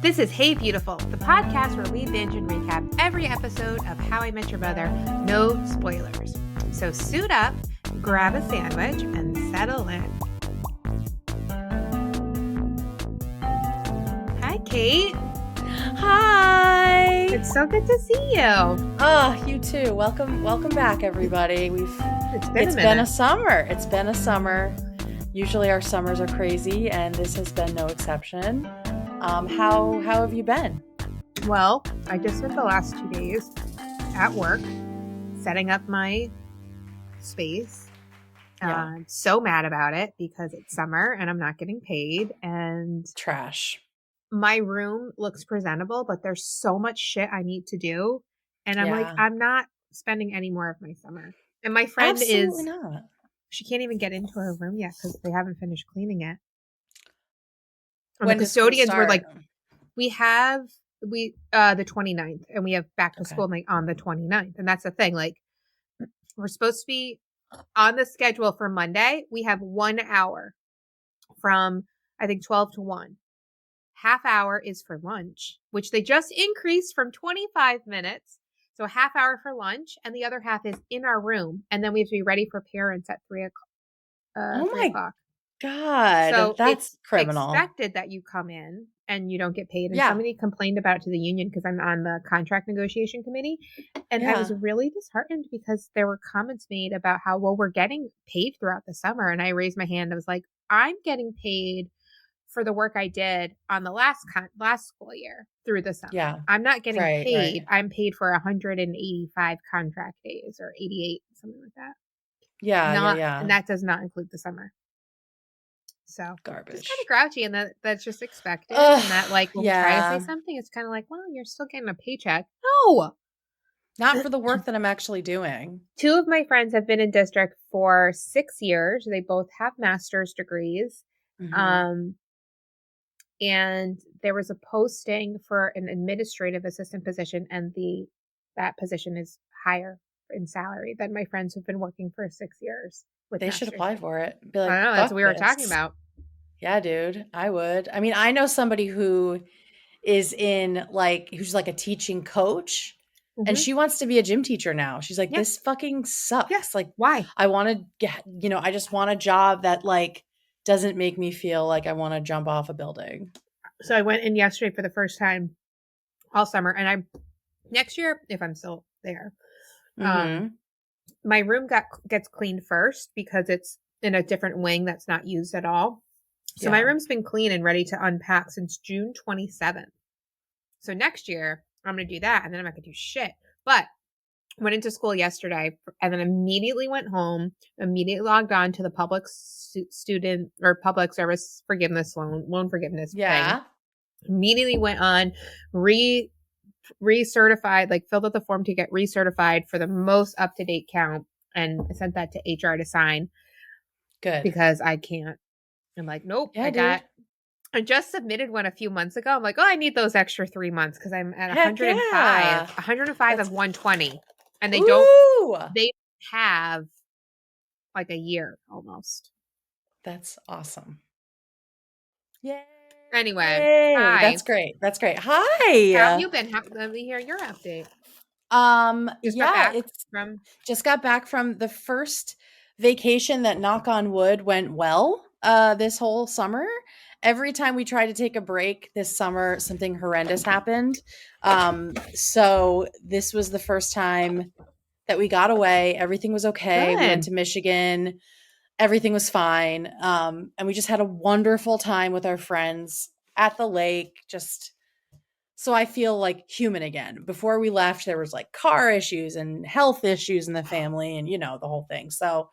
This is Hey Beautiful, the podcast where we binge and recap every episode of How I Met Your Mother. No spoilers. So suit up, grab a sandwich, and settle in. Hi, Kate. Hi. It's so good to see you. Oh, you too. Welcome back, everybody. It's been a summer. It's been a summer. Usually our summers are crazy, and this has been no exception. How have you been? Well, I just spent the last 2 days at work setting up my space. Yeah. So mad about it because it's summer and I'm not getting paid. And Trash. my room looks presentable, but there's so much shit I need to do. And I'm like, I'm not spending any more of my summer. And my friend Absolutely not. She can't even get into her room yet because they haven't finished cleaning it. And when the custodians were like, we have the 29th and we have back to school like on the 29th. And that's the thing. Like, we're supposed to be on the schedule for Monday. We have 1 hour from, I think, 12 to 1. Half hour is for lunch, which they just increased from 25 minutes. So a half hour for lunch, and the other half is in our room. And then we have to be ready for parents at 3 o'clock. Oh my God. So that's it's criminal. expected that you come in and you don't get paid. And somebody complained about it to the union because I'm on the contract negotiation committee. And I was really disheartened because there were comments made about how, well, we're getting paid throughout the summer. And I raised my hand. I was like, I'm getting paid for the work I did on the last school year through the summer. Yeah. I'm not getting paid. Right. I'm paid for 185 contract days or 88, something like that. Yeah. And that does not include the summer. So garbage. It's kind of grouchy, and that's just expected. And that, like, when we try to say something, it's kind of like, well, you're still getting a paycheck. No, not for the work that I'm actually doing. 2 of my friends have been in district for 6 years. They both have master's degrees. Mm-hmm. And there was a posting for an administrative assistant position, and that position is higher in salary than my friends who've been working for 6 years. They should apply for it. Be like, I know, that's what we were talking about. Yeah, dude, I would. I mean, I know somebody who is who's like a teaching coach, and she wants to be a gym teacher now. She's like, this fucking sucks. Yes. Like, why? I want to get, I just want a job that like doesn't make me feel like I want to jump off a building. So I went in yesterday for the first time all summer, and next year, if I'm still there, my room gets cleaned first because it's in a different wing that's not used at all. So my room's been clean and ready to unpack since June 27th. So next year I'm going to do that, and then I'm not going to do shit. But went into school yesterday and then immediately went home, immediately logged on to the public student or public service forgiveness loan forgiveness thing. Immediately went on, recertified, like filled out the form to get recertified for the most up-to-date count, and sent that to HR to sign. Good. Because I can't. I'm like, nope. I just submitted one a few months ago. I'm like, I need those extra 3 months because I'm at 105. 105 of 120. And they they have like a year almost. That's awesome. Yay. Anyway, hi. That's great. Hi. How have you been? Let me hear your update. Just got back from the first vacation that, knock on wood, went well this whole summer. Every time we tried to take a break this summer, something horrendous happened. So this was the first time that we got away. Everything was okay. Good. We went to Michigan. Everything was fine. And we just had a wonderful time with our friends at the lake. Just so I feel like human again. Before we left, there was like car issues and health issues in the family and, the whole thing. So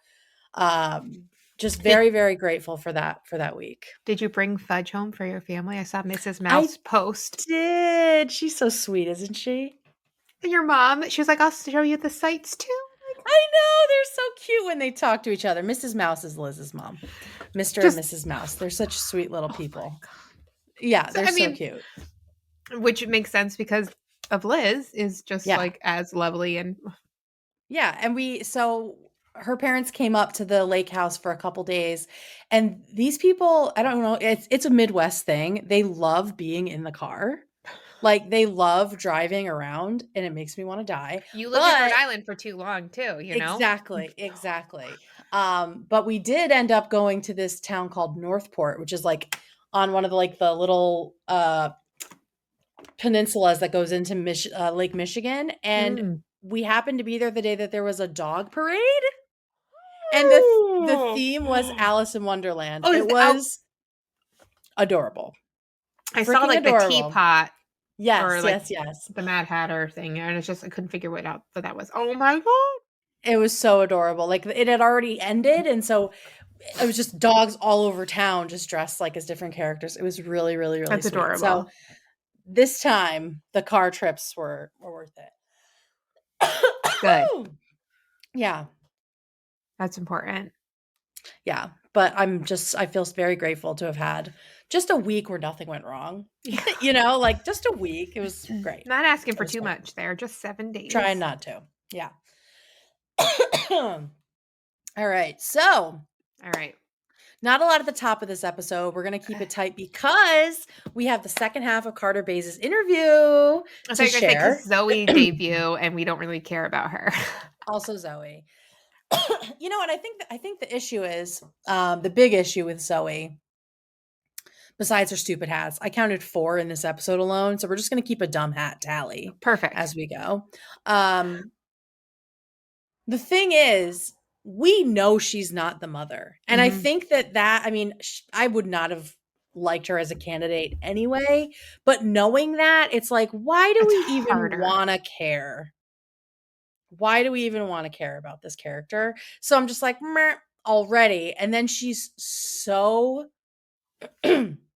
just very, very grateful for that week. Did you bring fudge home for your family? I saw Mrs. Mouse post. Did. She's so sweet, isn't she? And your mom, she was like, I'll show you the sights too. I know. They're so cute when they talk to each other. Mrs. Mouse is Liz's mom. Mr. and Mrs. Mouse. They're such sweet little people. Yeah, they're so cute. Which makes sense because of Liz is just like as lovely and. Yeah. And her parents came up to the lake house for a couple days, and these people, I don't know, it's a Midwest thing. They love being in the car. Like, they love driving around, and it makes me wanna die, You lived in Rhode but Island for too long too, you know? exactly, exactly. But we did end up going to this town called Northport, which is, like, on one of the, like, the little, peninsulas that goes into Lake Michigan, and Mm. we happened to be there the day that there was a dog parade, and the Oh, theme was Alice in Wonderland. oh, It was adorable. I saw Freaking like the adorable. teapot or Yes, like yes, yes. the Mad Hatter thing, and it's just I couldn't figure what out what that was. Oh my god, It was so adorable. Like, it had already ended, and so it was just dogs all over town just dressed like as different characters. It was really, really, really that's sweet. So, adorable. this time, the car trips were worth Good, it. Yeah. that's important. Yeah, but I feel very grateful to have had just a week where nothing went wrong. Yeah, Like, just a week. It was great. not asking It for was too great. much there. Just 7 days. Trying not to. Yeah. All right. So, All right. not a lot at the top of this episode. We're going to keep it tight because we have the second half of Carter Bays' interview I to thought you were gonna say share. because Zoe debut, and we don't really care about her. Also, Zoe. And I think the issue is the big issue with Zoe, besides her stupid hats. I counted 4 in this episode alone, so we're just going to keep a dumb hat tally Perfect. as we go. The thing is, we know she's not the mother. And I think I mean, I would not have liked her as a candidate anyway, but knowing that, it's like, why do It's we even harder. want to care? Why do we even want to care about this character? So I'm just like, meh, already. And then she's so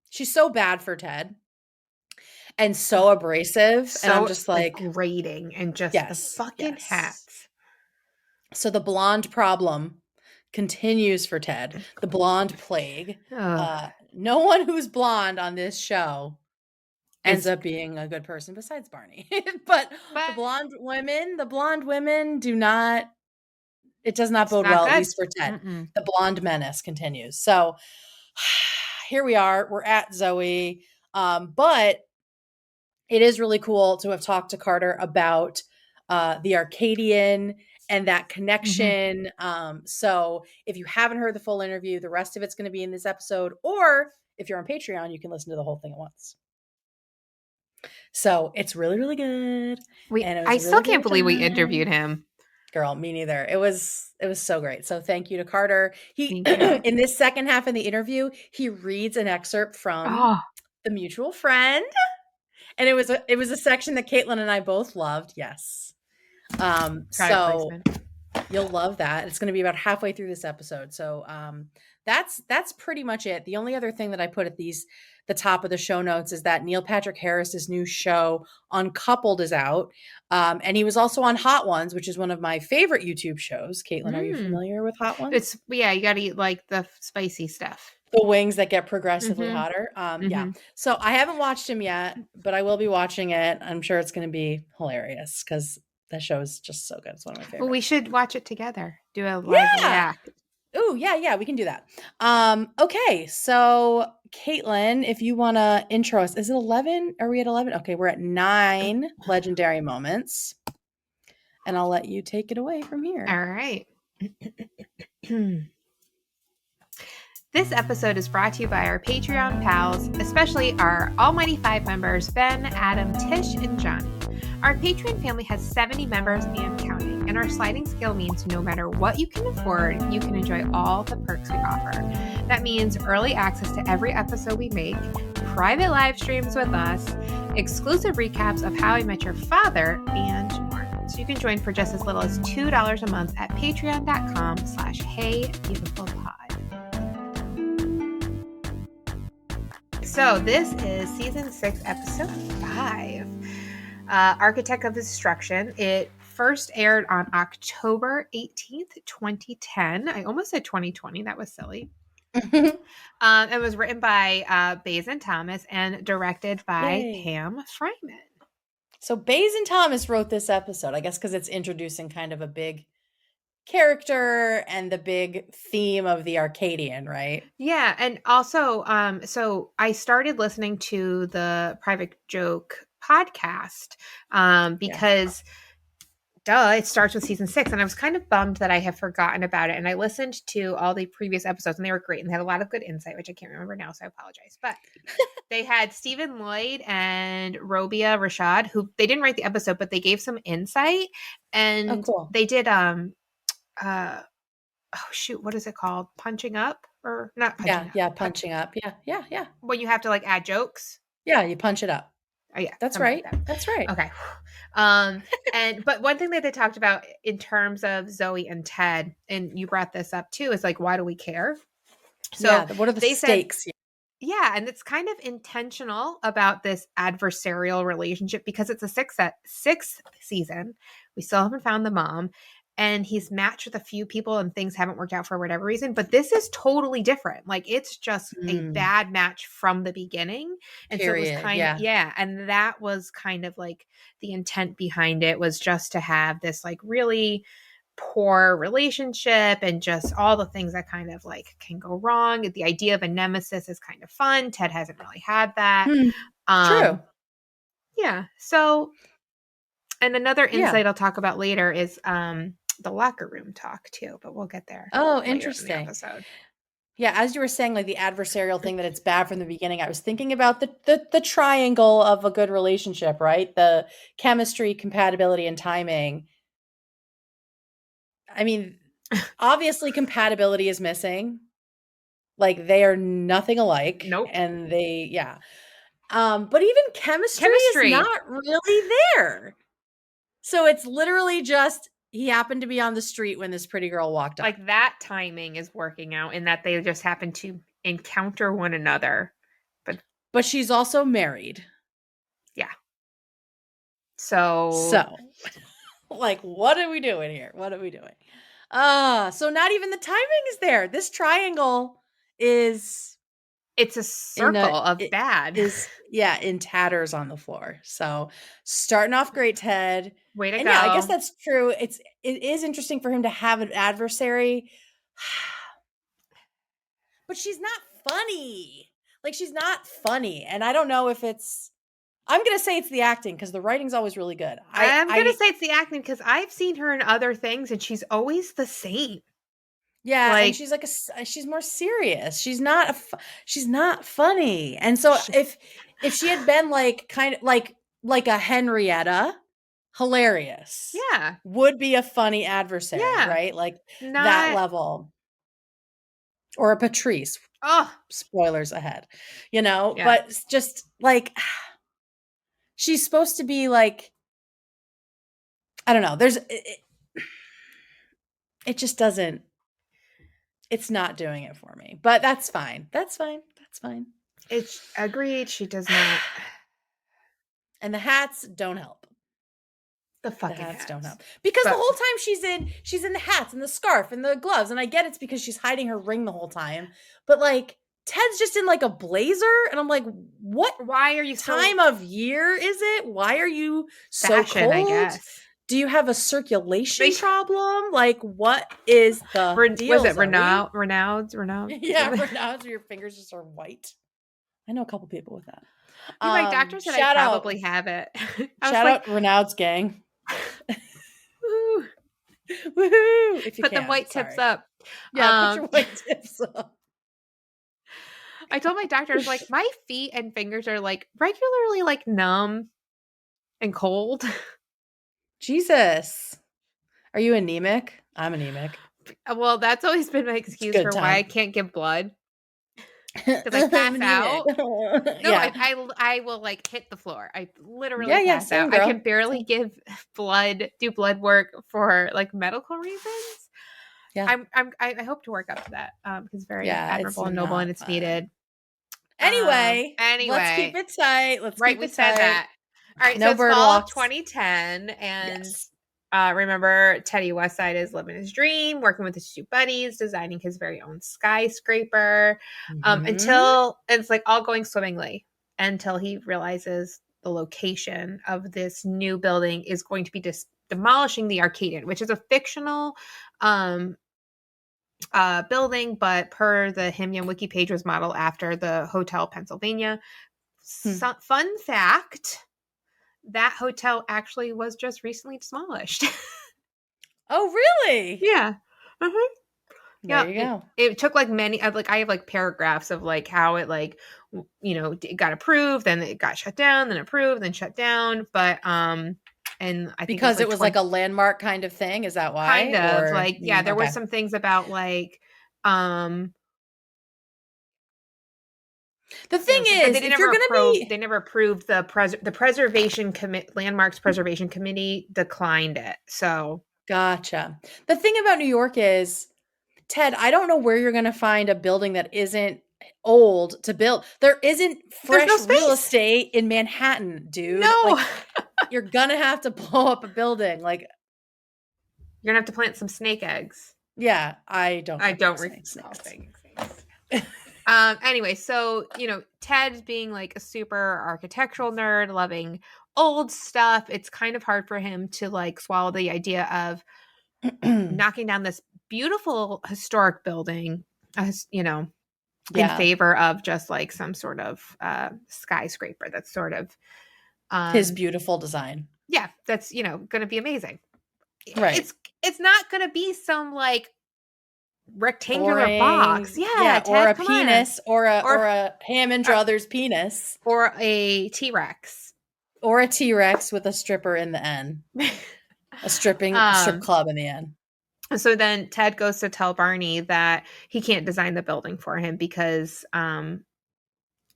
she's so bad for Ted and so abrasive. And I'm So just like like, grating and just the yes, fucking yes. hats. So the blonde problem continues for Ted. The blonde plague. Ugh. No one who's blonde on this show ends It's up being a good person besides Barney. but but the blonde women do not, it does not it's bode not well, at good. least for Ted. Mm-mm. The blonde menace continues. So here we are. We're at Zoe. But it is really cool to have talked to Carter about the Arcadian and that connection. So if you haven't heard the full interview, the rest of it's going to be in this episode. Or if you're on Patreon, you can listen to the whole thing at once. So it's really, really good. And it was I a still really can't great believe we time. interviewed him. Girl, me neither. It was so great. So thank you to Carter. He Thank you. in this second half of the interview, he reads an excerpt from Oh, The Mutual Friend. And it was a section that Caitlin and I both loved. Yes. product So placement. you'll love that. It's going to be about halfway through this episode. So that's pretty much it. The only other thing that I put at the top of the show notes is that Neil Patrick Harris's new show Uncoupled is out. And he was also on Hot Ones, which is one of my favorite YouTube shows. Caitlin, are you familiar with Hot Ones? Yeah, you got to eat like the spicy stuff. The wings that get progressively hotter. Yeah. Mm-hmm. So I haven't watched him yet, but I will be watching it. I'm sure it's going to be hilarious because that show is just so good. It's one of my favorites. Well, we should watch it together. Do a live react. Oh, yeah, we can do that. Okay, so Caitlin, if you want to intro us, is it 11? Are we at 11? Okay, we're at 9 legendary moments. And I'll let you take it away from here. All right. This episode is brought to you by our Patreon pals, especially our Almighty 5 members, Ben, Adam, Tish, and Johnny. Our Patreon family has 70 members and counting, and our sliding scale means no matter what you can afford, you can enjoy all the perks we offer. That means early access to every episode we make, private live streams with us, exclusive recaps of How I Met Your Father, and more. So you can join for just as little as $2 a month at patreon.com/heybeautifulpod. So this is season 6, episode 5, Architect of Destruction. It first aired on October 18th, 2010. I almost said 2020. That was silly. It was written by Bays and Thomas and directed by Pam Fryman. So Bays and Thomas wrote this episode, I guess because it's introducing kind of a big character and the big theme of the Arcadian, right? Yeah, and also, so I started listening to the Private Joke podcast, Yeah. because duh, it starts with season 6, and I was kind of bummed that I have forgotten about it. And I listened to all the previous episodes, and they were great, and they had a lot of good insight, which I can't remember now, so I apologize. But they had Stephen Lloyd and Robia Rashad, who they didn't write the episode, but they gave some insight, Oh, and cool. they did uh oh shoot, what is it called? Punching up or not punching Yeah, up? yeah, punching up. Yeah, yeah, yeah. When you have to like add jokes. Yeah, you punch it up. Oh yeah, That's something like right. that. That's right. Okay. And but one thing that they talked about in terms of Zoe and Ted, and you brought this up too, is like, why do we care? So Yeah, what are the they said, stakes? yeah, and it's kind of intentional about this adversarial relationship because it's a sixth season. We still haven't found the mom, and he's matched with a few people, and things haven't worked out for whatever reason. But this is totally different. Like it's just a Mm, bad match from the beginning, and so it was period. kind, Yeah. yeah, and that was kind of like the intent behind it was just to have this like really poor relationship and just all the things that kind of like can go wrong. The idea of a nemesis is kind of fun. Ted hasn't really had that. Hmm. True. Um yeah. So, and another Yeah. insight I'll talk about later is the locker room talk too, but we'll get there Oh, later in the interesting. episode. Yeah, as you were saying, like the adversarial thing that it's bad from the beginning, I was thinking about the triangle of a good relationship, right? The chemistry, compatibility, and timing. I mean, obviously compatibility is missing. Like they are nothing alike. Nope. And they, yeah. But even chemistry is Chemistry. not really there. So it's literally just he happened to be on the street when this pretty girl walked up. Like that timing is working out in that they just happen to encounter one another. But she's also married. Yeah. So So, like, what are we doing here? What are we doing? So not even the timing is there. This triangle is it's a in a circle of it bad. is yeah, in tatters on the floor. So starting off great, Ted. Way to And yeah, I guess go. that's true. It is interesting for him to have an adversary. But she's not funny. Like she's not funny. And I don't know if it's I'm gonna say it's the acting because the writing's always really good. I'm gonna I say it's the acting because I've seen her in other things and she's always the same. Yeah, and Like she's like she's more serious. She's not funny. And so she's if she had been like kind of like a Henrietta, hilarious. yeah. Would be a funny adversary, Yeah. right? Like that Not level. Or a Patrice. oh Spoilers ahead. yeah. But it's just like she's supposed to be like I don't know. It just doesn't it's not doing it for me. But that's fine. That's fine. That's fine. It's agreed. She does not And the hats don't help. the The fucking hats don't hats. help. Because the But whole time she's in the hats and the scarf and the gloves. And I get it's because she's hiding her ring the whole time. But like Ted's just in like a blazer. And I'm like, what why are you time so of year is it? Why are you so fashion, I cold? guess? Do you have a circulation They problem? Like, what is the was deal, it Zoe? Renaud Yeah, for now, your fingers just are white. I know a couple people with that. Yeah, my doctor said I Shout out, probably have it. I was shout like, out Renaud's gang. woo, Woohoo! If you put them can, white tips sorry. up. Yeah, put your white tips up. I told my doctor, I was like, my feet and fingers are like regularly like numb and cold. Jesus. Are you anemic? I'm anemic. Well, that's always been my It's a excuse good for why I time. can't give blood because I pass I'm anemic. out. No, Yeah. I will like hit the floor. I literally Yeah, yeah, pass out. same I can girl. barely Same. give do blood work for like medical reasons. Yeah. I hope to work up to that. Because it's very Yeah, it's admirable and noble and not it's fun. needed. Let's keep Anyway, it tight. Let's right, keep we it said tight. that. All right, so No it's bird fall of walks. 2010, and Yes. remember Teddy Westside is living his dream, working with his two buddies, designing his very own skyscraper. Mhm. Until it's like all going swimmingly until he realizes the location of this new building is going to be demolishing the Arcadian, which is a fictional um, building, but per the HIMYM wiki page was modeled after the Hotel Pennsylvania. Fun fact, that hotel actually was just recently demolished. Oh, really? Yeah. Uh-huh. There Yeah, you and go. it took like many of like I have like paragraphs of like how it like it got approved, then it got shut down, then approved, then shut down. But and I think it was Because it like was like a landmark kind of thing. Is that kind why? of Or like yeah, there were okay. some things about like um The there thing was, but is, if you're gonna be they never approved the preservation commit landmarks preservation committee declined it. So gotcha. The thing about New York is, Ted, I don't know where you're gonna find a building that isn't old to build. There isn't there's no fresh real space. estate in Manhattan, dude. No. Like you're gonna have to blow up a building. Like, You're gonna have to plant some snake eggs. yeah, I don't I don't recommend recall snakes. saying snakes. Anyway, so Ted being like a super architectural nerd, loving old stuff, it's kind of hard for him to like swallow the idea of knocking down this beautiful historic building, in Yeah. favor of just like some sort of skyscraper that's sort of His um beautiful design. yeah, that's gonna be amazing. Right. It's not gonna be some like rectangular box. Boring. Yeah, Yeah, or Ted, a come on. penis or a Or or a Hammond or, Brothers penis or a T-Rex. or a T-Rex with a stripper in the end. A strip um club in the end. so then Ted goes to tell Barney that he can't design the building for him because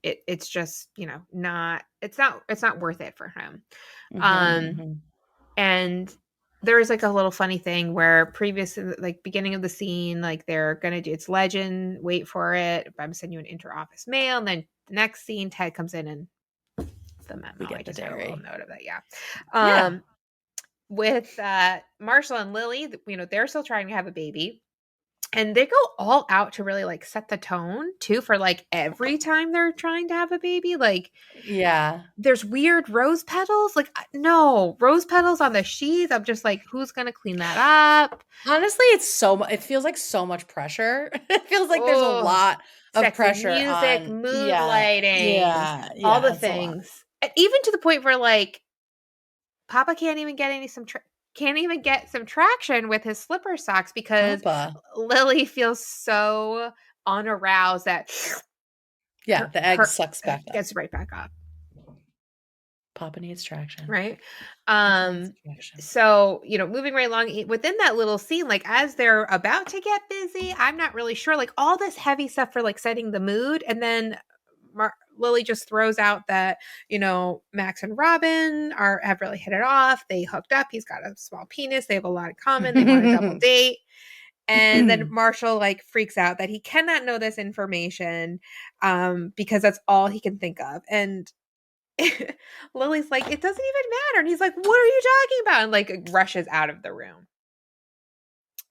it's just, it's not worth it for him. Mhm, Um mhm. and there is like a little funny thing where previous like beginning of the scene, like they're gonna do it's legend, wait for it, I'm sending you an inter-office mail, and then the next scene Ted comes in and the We memo. I get the just had a little dairy. note of that. Yeah. Yeah. With Marshall and Lily, they're still trying to have a baby. And they go all out to really like set the tone too for like every time they're trying to have a baby. Like Yeah. there's weird rose petals. Like no, rose petals on the sheath. I'm just like, who's gonna clean that up? Honestly, it feels like so much pressure. It feels like there's a Oh, lot of sexy pressure music, on mood yeah. lighting, Yeah. all the Yeah, it's a lot. things. And even to the point where like Papa can't even get some traction with his slipper socks because Papa. Lily feels so unaroused that Yeah, her the egg her sucks back up. gets right back up, Papa needs traction. right? Papa needs Um traction. so, moving right along within that little scene, like as they're about to get busy, I'm not really sure, like all this heavy stuff for like setting the mood, and then Lily just throws out that Max and Robin have really hit it off. They hooked up. He's got a small penis. They have a lot in common. They want a double date. And then Marshall like freaks out that he cannot know this information because that's all he can think of. And Lily's like, it doesn't even matter. And he's like, what are you talking about? And like rushes out of the room.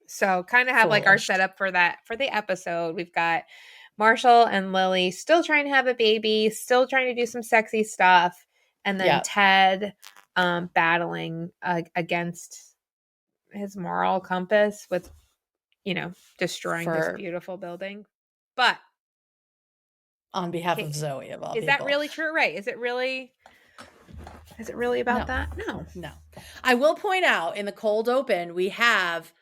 So kind of have like our Foolish. setup for the episode. We've got Marshall and Lily still trying to have a baby, still trying to do some sexy stuff, and then Yeah. Ted battling against his moral compass with destroying this For beautiful building. But on behalf of Zoe of all is that people. really true? Right? Is it really about No. that? No. No. I will point out in the cold open, we have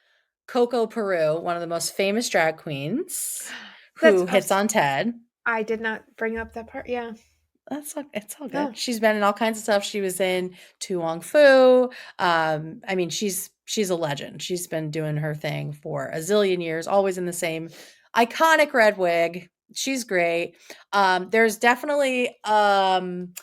Coco Peru, one of the most famous drag queens, That's who hits on Ted. I did not bring up that part. Yeah. It's all No. good. She's been in all kinds of stuff. She was in Tu Wong Fu. I mean, she's a legend. She's been doing her thing for a zillion years, always in the same iconic red wig. She's great. There's definitely kind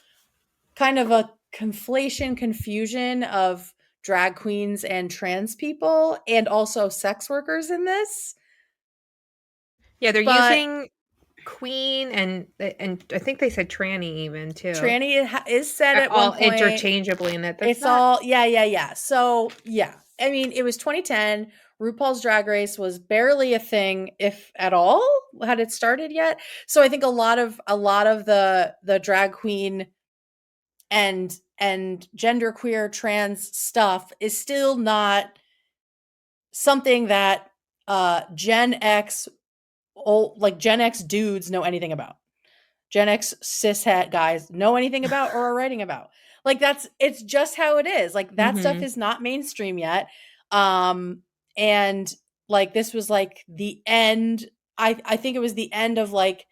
of a confusion of drag queens and trans people and also sex workers in this. Yeah, they're But using queen and I think they said tranny even too. tranny is said at all one point interchangeably, and that's it's not all yeah. So yeah, I mean, it was 2010. RuPaul's Drag Race was barely a thing, if at all, had it started yet. So I think a lot of the drag queen and genderqueer trans stuff is still not something that Gen X Gen X dudes know anything about. Gen X cishet guys know anything about or are writing about. Like it's just how it is. Like that stuff is not mainstream yet. And like this was like the end. I think it was the end of like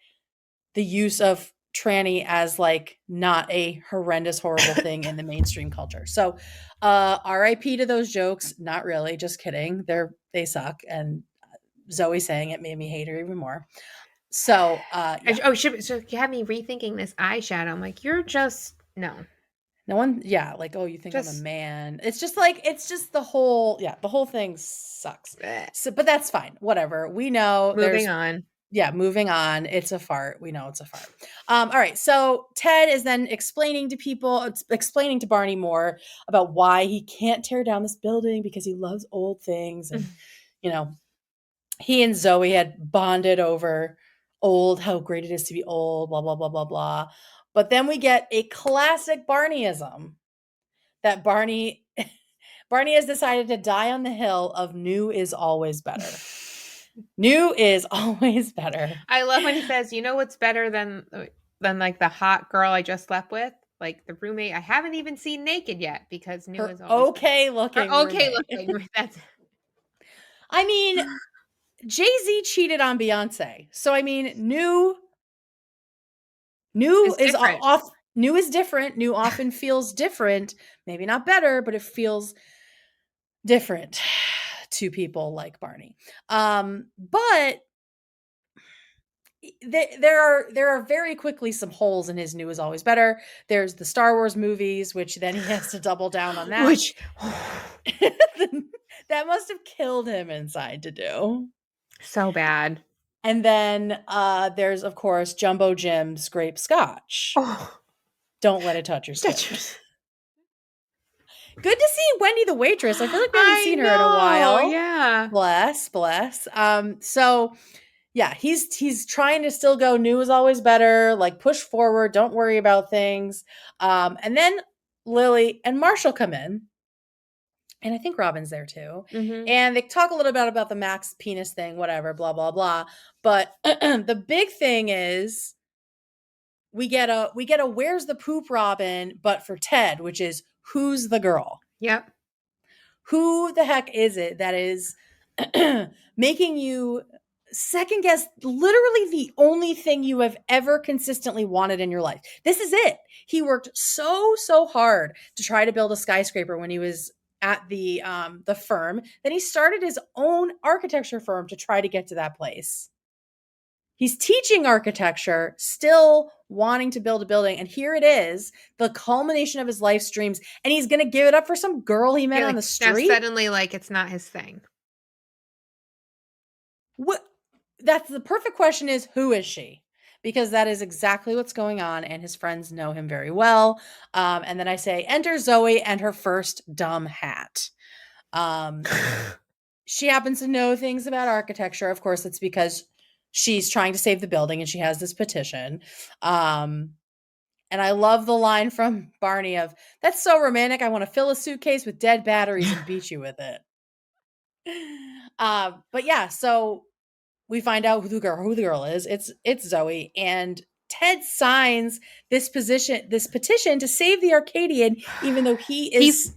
the use of tranny as like not a horrendous, horrible thing in the mainstream culture. So RIP to those jokes. Not really, just kidding. They suck. And Zoe saying it made me hate her even more. So yeah. So you had me rethinking this eyeshadow. I'm like, you're just no. No one, yeah, like, oh, you think I'm a Just man. It's just the whole thing sucks. bleh. So, but that's fine. Whatever. We know Moving on. moving on. It's a fart. We know it's a fart. All right. So Ted is then explaining to Barney more about why he can't tear down this building because he loves old things. And, you know, he and Zoe had bonded over how great it is to be old, blah, blah, blah, blah, blah. But then we get a classic Barneyism that Barney has decided to die on the hill of new is always better. New is always better. I love when he says, "You know what's better than like the hot girl I just slept with, like the roommate I haven't even seen naked yet because new is always okay better." looking. Her okay looking. That's. I mean, Jay-Z cheated on Beyonce, so I mean, new is off. New is different. New often feels different. Maybe not better, but it feels different to people like Barney. But there are very quickly some holes in his new is always better. There's the Star Wars movies, which then he has to double down on that. Which that must have killed him inside to do. So bad. And then there's of course Jumbo Jim's grape scotch. Oh. Don't let it touch your skin. Good to see Wendy the waitress. I feel like we haven't seen her in a while. Yeah. Bless. So yeah, he's trying to still go new is always better, like push forward, don't worry about things. And then Lily and Marshall come in. And I think Robin's there too. Mm-hmm. And they talk a little bit about the Max penis thing, whatever, blah, blah, blah. But the big thing is we get a where's the poop Robin, but for Ted, which is who's the girl? Yep. Who the heck is it that is making you second guess literally the only thing you have ever consistently wanted in your life? This is it. He worked so hard to try to build a skyscraper when he was at the firm. Then he started his own architecture firm to try to get to that place. He's teaching architecture, still wanting to build a building. And here it is, the culmination of his life's dreams. And he's going to give it up for some girl he met on the street. Now suddenly, like, it's not his thing. What? That's the perfect question is, who is she? Because that is exactly what's going on. And his friends know him very well. And then I say, enter Zoe and her first dumb hat. She happens to know things about architecture. Of course, it's because she's trying to save the building and she has this petition. And I love the line from Barney of, that's so romantic. I want to fill a suitcase with dead batteries and beat you with it. But yeah, so we find out who the girl is. It's Zoe, and Ted signs this petition to save the Arcadian, even though he's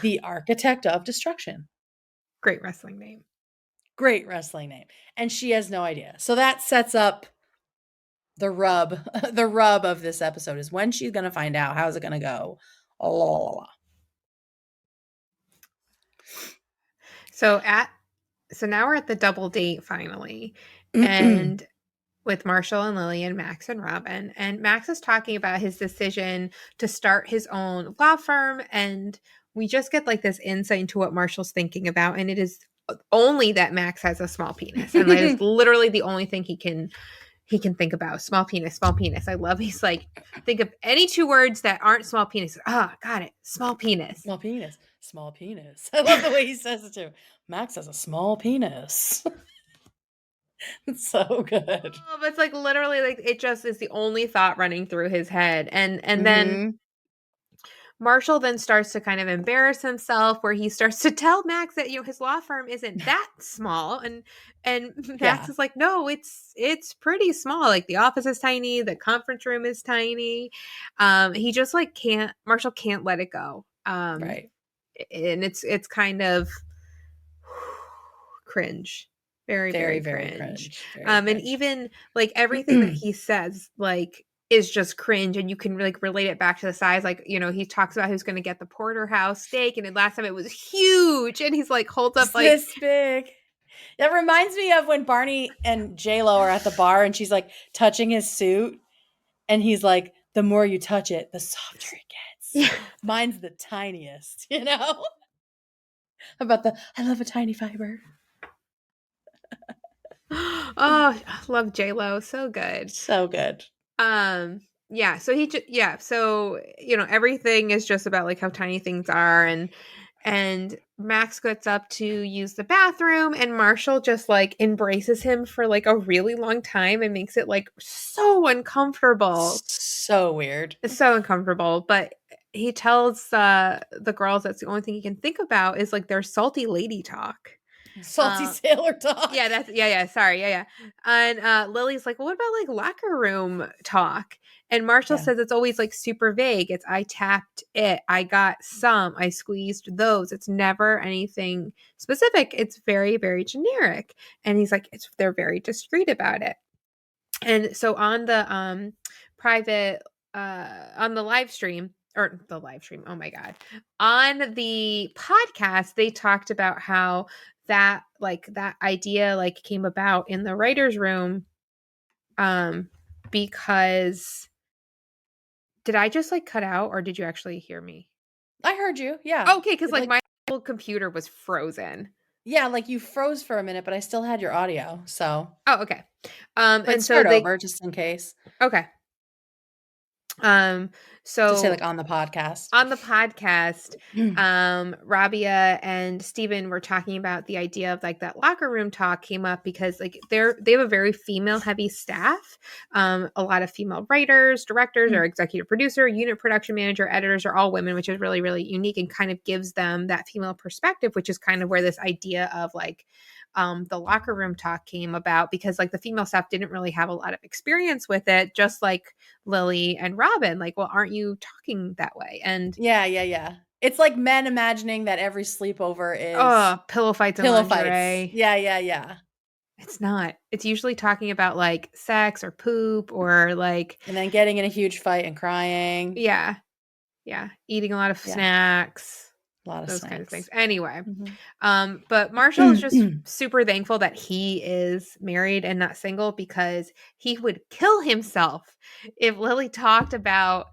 the architect of destruction. Great wrestling name. And she has no idea. So that sets up the rub of this episode is when she's going to find out. How's it going to go? So now we're at the double date finally. And with Marshall and Lily and Max and Robin. And Max is talking about his decision to start his own law firm. And we just get like this insight into what Marshall's thinking about. And it is only that Max has a small penis. And that is literally the only thing he can think about. Small penis, small penis. I love he's like, think of any two words that aren't small penis. Got it. Small penis. Small penis. Small penis. I love the way he says it too. Max has a small penis. It's so good. But it's like literally like it just is the only thought running through his head. And then Marshall then starts to kind of embarrass himself, where he starts to tell Max that his law firm isn't that small, and Max Yeah. is like, no, it's pretty small. Like the office is tiny, the conference room is tiny. He just like can't. Marshall can't let it go. Right. And it's kind of cringe, very Very, very very cringe. cringe. Very And cringe. even like everything that he says like is just cringe, and you can like relate it back to the size. Like, he talks about who's going to get the porterhouse steak, and then last time it was huge, and he's like holds up It's like this big. That reminds me of when Barney and J-Lo are at the bar and she's like touching his suit and he's like, the more you touch it, the softer it gets. yeah. Mine's the tiniest, you know? About the, I love a tiny fiber. Oh, I love J-Lo, so good. So good. Yeah, so so everything is just about like how tiny things are, and Max gets up to use the bathroom, and Marshall just like embraces him for like a really long time and makes it like so uncomfortable. So weird. It's so uncomfortable, but he tells the girls that's the only thing he can think about is like their salty lady talk. Salty sailor talk. Yeah, yeah, sorry. Yeah. And Lily's like, well, what about like locker room talk? And Marshall Yeah. says it's always like super vague. It's I tapped it, I got some, I squeezed those. It's never anything specific. It's very, very generic. And he's like, they're very discreet about it. And so on the private on the live stream, oh my god, on the podcast, they talked about how that idea like came about in the writers room, because did I just like cut out, or did you actually hear me? I heard you. Yeah. Okay, because like Like, my whole computer was frozen. yeah, like you froze for a minute, but I still had your audio. So, Oh, okay. but And so start they over just in case. okay. Just say So like on the podcast. on the podcast, Rabia and Steven were talking about the idea of like that locker room talk came up because like they have a very female heavy staff. A lot of female writers, directors, or executive producer, unit production manager, editors are all women, which is really, really unique and kind of gives them that female perspective, which is kind of where this idea of like the locker room talk came about, because like the female staff didn't really have a lot of experience with it, just like Lily and Robin. Like, well, aren't you talking that way? And Yeah. It's like men imagining that every sleepover is pillow fights and pillow fights. lingerie. Yeah. It's not. It's usually talking about like sex or poop or like, And then getting in a huge fight and crying. yeah, eating a lot of Yeah. snacks, A lot of those kinds of snacks. things. Anyway, Mhm. but Marshall is just super thankful that he is married and not single, because he would kill himself if Lily talked about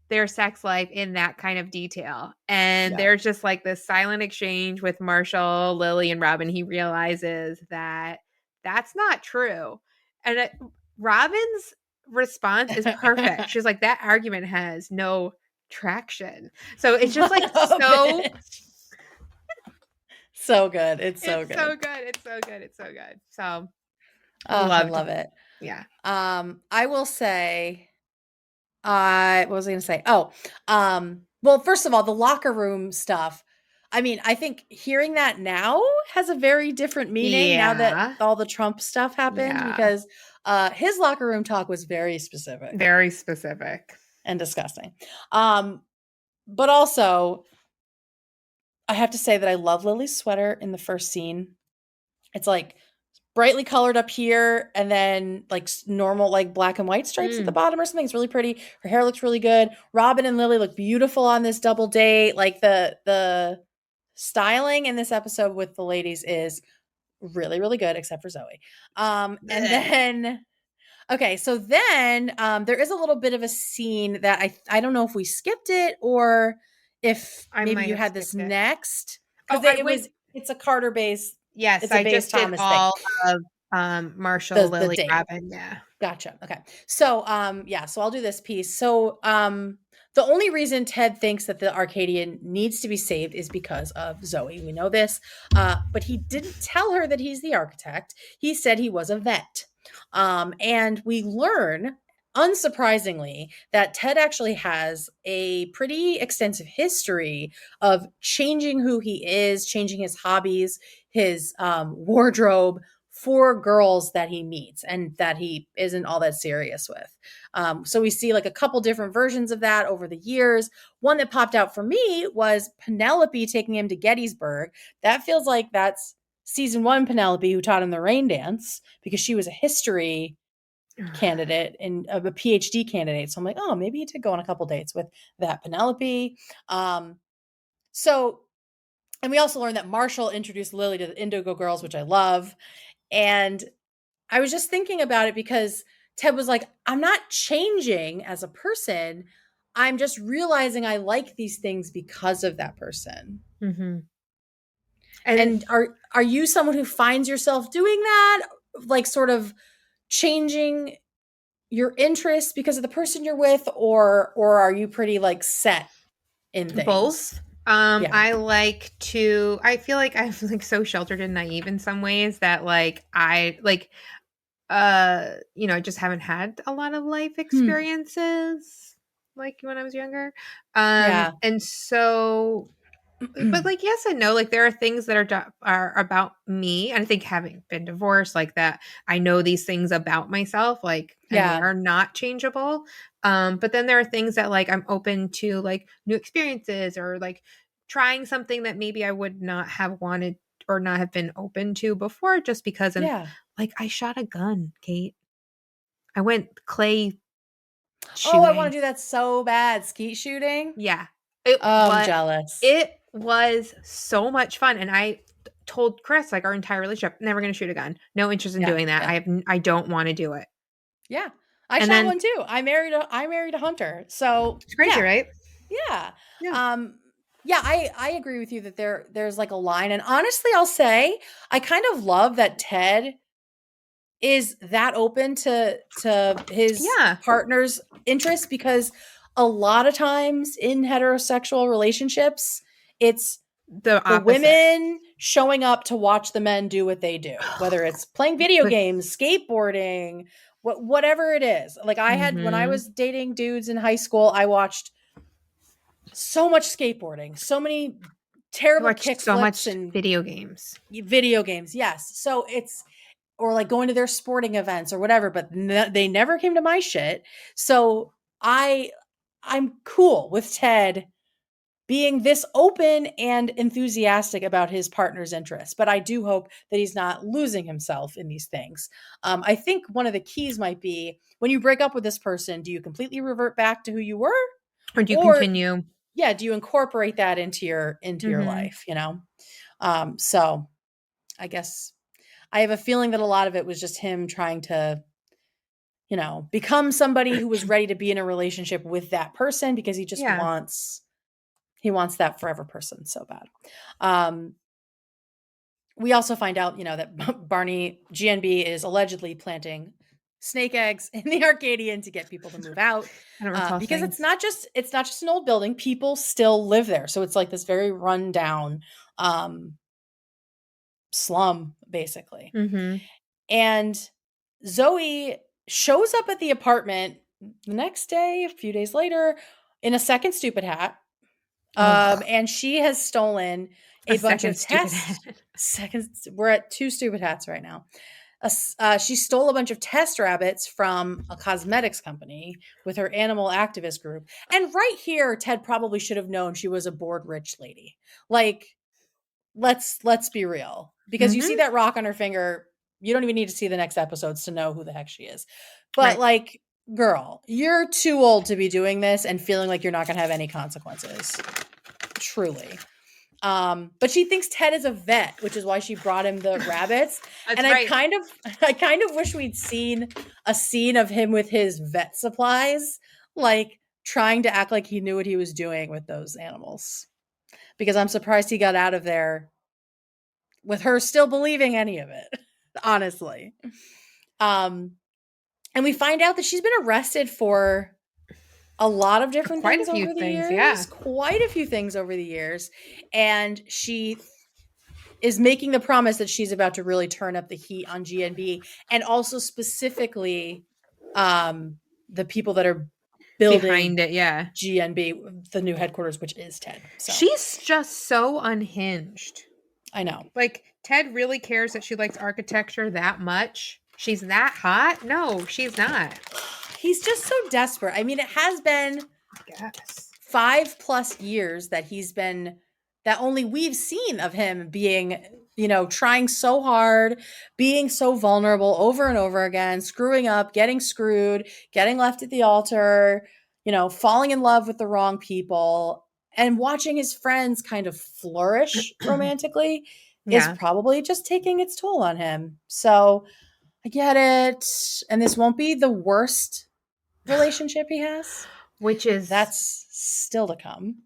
their sex life in that kind of detail. And Yeah. there's just like this silent exchange with Marshall, Lily, and Robin. He realizes that that's not true. And Robin's response is perfect. She's like, that argument has no traction. So it's just like so. So good. It's so It's so good. good. It's so good. It's so good. So Oh, I loved. love it. Yeah. I will say, what was I going to say? Oh, well, first of all, the locker room stuff. I mean, I think hearing that now has a very different meaning now that Yeah. all the Trump stuff happened, Yeah. because his locker room talk was very specific. Very specific. And disgusting. But also, I have to say that I love Lily's sweater in the first scene. It's like brightly colored up here and then like normal like black and white stripes at the bottom or something. It's really pretty. Her hair looks really good. Robin and Lily look beautiful on this double date. Like the styling in this episode with the ladies is really, really good, except for Zoe. And then okay, so then there is a little bit of a scene that I don't know if we skipped it or if I maybe might you have had this skipped it. next, Oh, because it's a Carter based. Yes, It's a I Bayes just did Thomas thing. all of Marshall, The Lily, date. Robin. Yeah. Gotcha. Okay. So yeah, so I'll do this piece. So the only reason Ted thinks that the Arcadian needs to be saved is because of Zoe. We know this. But he didn't tell her that he's the architect. He said he was a vet. And we learn unsurprisingly, that Ted actually has a pretty extensive history of changing who he is, changing his hobbies, his wardrobe for girls that he meets and that he isn't all that serious with. So we see like a couple different versions of that over the years. One that popped out for me was Penelope taking him to Gettysburg. That feels like that's season 1 Penelope who taught him the rain dance because she was a history candidate and of a PhD candidate. So I'm like, oh, maybe he did go on a couple dates with that Penelope. So, and we also learned that Marshall introduced Lily to the Indigo Girls, which I love. And I was just thinking about it because Ted was like, I'm not changing as a person. I'm just realizing I like these things because of that person. Mm-hmm. And are you someone who finds yourself doing that? Like sort of changing your interests because of the person you're with, or are you pretty like set in things? both. Yeah. I feel like I'm like so sheltered and naive in some ways that like I like I just haven't had a lot of life Hmm. experiences like when I was younger. Yeah. And so but like yes and no, like there are things that are about me, and I think having been divorced like that, I know these things about myself, like, and they Yeah. are not changeable. But then there are things that like I'm open to, like new experiences, or like trying something that maybe I would not have wanted or not have been open to before, just because. And Yeah. like I shot a gun, Kate. I went clay Oh, I want shooting. to do that so bad. Skeet shooting. Yeah. It Oh, I'm was jealous. it was so much fun, and I told Chris like our entire relationship, never going to shoot a gun. No interest in Yeah. doing that. Yeah. I don't want to do it. Yeah. I And shot then one too. I married a hunter. So it's crazy, yeah. right? Yeah. Yeah. Um, yeah, I agree with you that there's like a line. And honestly, I'll say I kind of love that Ted is that open to his Yeah. partner's interests because a lot of times in heterosexual relationships, it's The the opposite. women showing up to watch the men do what they do, whether it's playing video With games, skateboarding, whatever it is. Like I had when I mhm. was dating dudes in high school, I watched so much skateboarding, so many I terrible watched kick so flips much and video games. video games. Yes. So it's or like going to their sporting events or whatever, but they never came to my shit. So I I'm cool with Ted being this open and enthusiastic about his partner's interests, but I do hope that he's not losing himself in these things. I think one of the keys might be when you break up with this person, do you completely revert back to who you were, Or do you or continue? yeah, do you incorporate that into your Mhm. life? So I guess I have a feeling that a lot of it was just him trying to become somebody who was ready to be in a relationship with that person because he just Yeah. wants that forever person so bad. Um, we also find out, that Barney GNB is allegedly planting snake eggs in the Arcadian to get people to move out, I don't recall because saying. it's not just an old building. People still live there, so it's like this very rundown um, slum, basically. Mhm. And Zoe shows up at the apartment the next day, a few days later, in a second stupid hat. Oh, And she has stolen a a bunch of second stupid tests. head. Seconds. We're at two stupid hats right now. She stole a bunch of test rabbits from a cosmetics company with her animal activist group. And right here, Ted probably should have known she was a bored rich lady. Like, let's be real. Because you see Mhm. that rock on her finger, you don't even need to see the next episodes to know who the heck she is. But Right. like, girl, you're too old to be doing this and feeling like you're not going to have any consequences. Truly. But she thinks Ted is a vet, which is why she brought him the rabbits. That's And I right. kind of I kind of wish we'd seen a scene of him with his vet supplies, like trying to act like he knew what he was doing with those animals. Because I'm surprised he got out of there with her still believing any of it, honestly. Um, and we find out that she's been arrested for a lot of different Quite a things few over the things, years, yeah. quite a few things over the years. And she is making the promise that she's about to really turn up the heat on GNB and also specifically the people that are building behind it, yeah. GNB, the new headquarters, which is Ted. So she's just so unhinged. I know. Like, Ted really cares that she likes architecture that much. She's that hot? No, she's not. He's just so desperate. I mean, it has been 5+ years that he's been, that only we've seen of him being, trying so hard, being so vulnerable over and over again, screwing up, getting screwed, getting left at the altar, falling in love with the wrong people, and watching his friends kind of flourish romantically is probably just taking its toll on him. So I get it. And this won't be the worst relationship he has, that's still to come.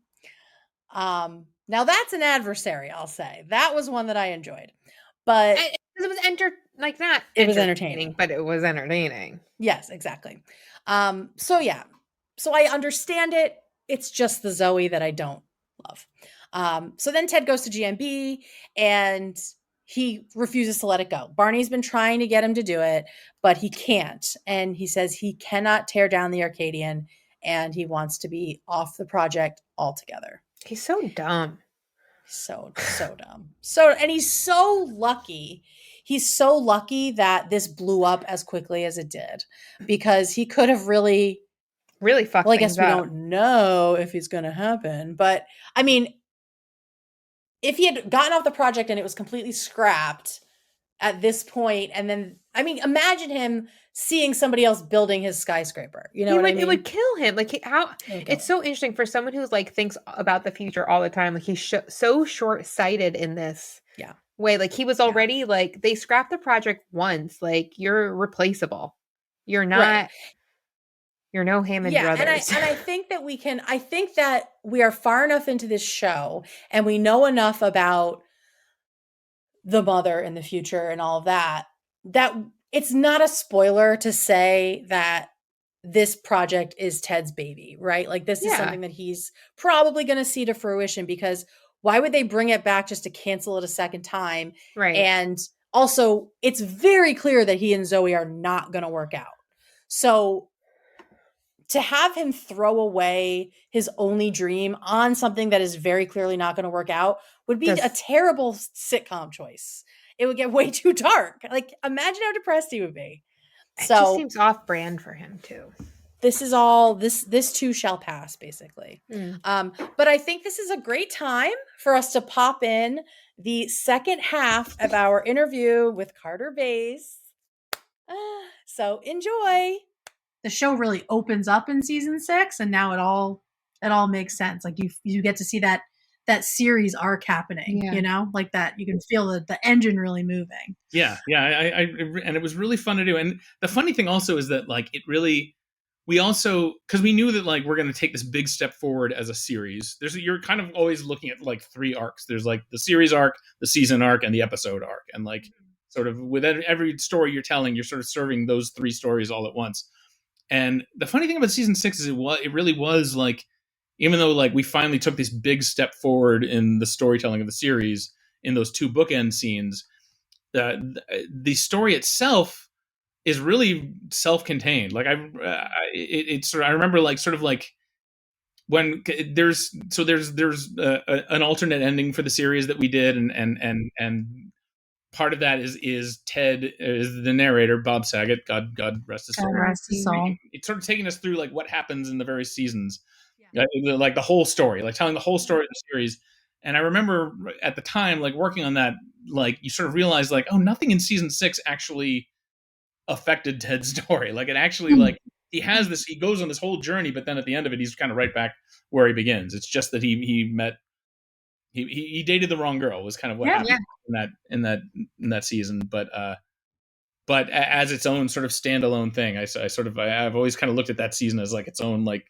Now that's an adversary, I'll say. That was one that I enjoyed. But it was it was entertaining, but it was entertaining. Yes, exactly. So yeah. So I understand it. It's just the Zoe that I don't love. So then Ted goes to GMB and he refuses to let it go. Barney's been trying to get him to do it, but he can't. And he says he cannot tear down the Arcadian and he wants to be off the project altogether. He's so dumb. So dumb. And he's so lucky. He's so lucky that this blew up as quickly as it did, because he could have really fucked I guess we up. don't know if it's going to happen, but I mean, if he had gotten off the project and it was completely scrapped at this point, and then, I mean, imagine him seeing somebody else building his skyscraper. You know what I mean? It would kill him. Like, it's so interesting for someone who's like thinks about the future all the time. Like, he's so short-sighted in this way. Like, he was already like, they scrapped the project once. Like, you're replaceable. You're not. Right. You're no Hammond brothers. And I think that we are far enough into this show and we know enough about the mother in the future and all of that it's not a spoiler to say that this project is Ted's baby, right? Like, this is something that he's probably going to see to fruition, because why would they bring it back just to cancel it a second time? Right. And also, it's very clear that he and Zoe are not going to work out. So to have him throw away his only dream on something that is very clearly not going to work out would be a terrible sitcom choice. It would get way too dark. Like, imagine how depressed he would be. It just seems off brand for him too. This is all, this too shall pass, basically. But I think this is a great time for us to pop in the second half of our interview with Carter Bays. So enjoy. The show really opens up in season 6, and now it all makes sense. Like, you get to see that series arc happening, like that. You can feel the engine really moving. Yeah. And it was really fun to do. And the funny thing also is that, like, we also, because we knew that, like, we're going to take this big step forward as a series. You're kind of always looking at like 3 arcs. There's like the series arc, the season arc, and the episode arc. And like, sort of with every story you're telling, you're sort of serving those 3 stories all at once. And the funny thing about season 6 is it really was like, even though like we finally took this big step forward in the storytelling of the series in those 2 bookend scenes, the story itself is really self-contained. Like, I remember like sort of like when there's an alternate ending for the series that we did, and part of that is Ted is the narrator, Bob Saget, God rest his soul. Rest his soul. It's sort of taking us through like what happens in the various seasons, like the whole story, like telling the whole story of the series. And I remember at the time, like working on that, like you sort of realize like, oh, nothing in season 6 actually affected Ted's story. Like, it actually like he goes on this whole journey, but then at the end of it, he's kind of right back where he begins. It's just that he dated the wrong girl was kind of what happened in that season. But as its own sort of standalone thing, I've always kind of looked at that season as like its own like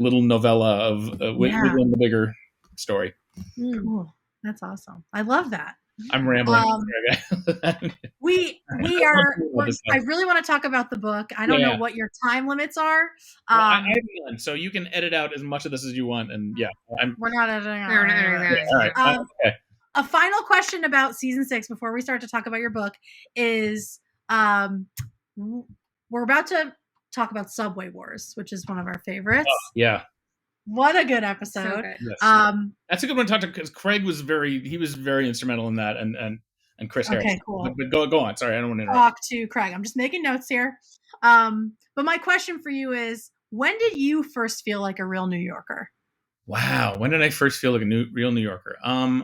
little novella of within the bigger story. Cool. That's awesome. I love that. I'm rambling. We are. I really want to talk about the book. I don't know what your time limits are. Well, I have none, so you can edit out as much of this as you want. And we're not editing. All right. Okay. A final question about season 6 before we start to talk about your book is, we're about to talk about Subway Wars, which is one of our favorites. Yeah. What a good episode. So good. Yes. That's a good one to talk to, because Craig was very instrumental in that, and Chris Harris. Okay, cool. But go on. Sorry, I don't want to interrupt. Talk to Craig. I'm just making notes here. But my question for you is, when did you first feel like a real New Yorker? Wow. When did I first feel like a real New Yorker? I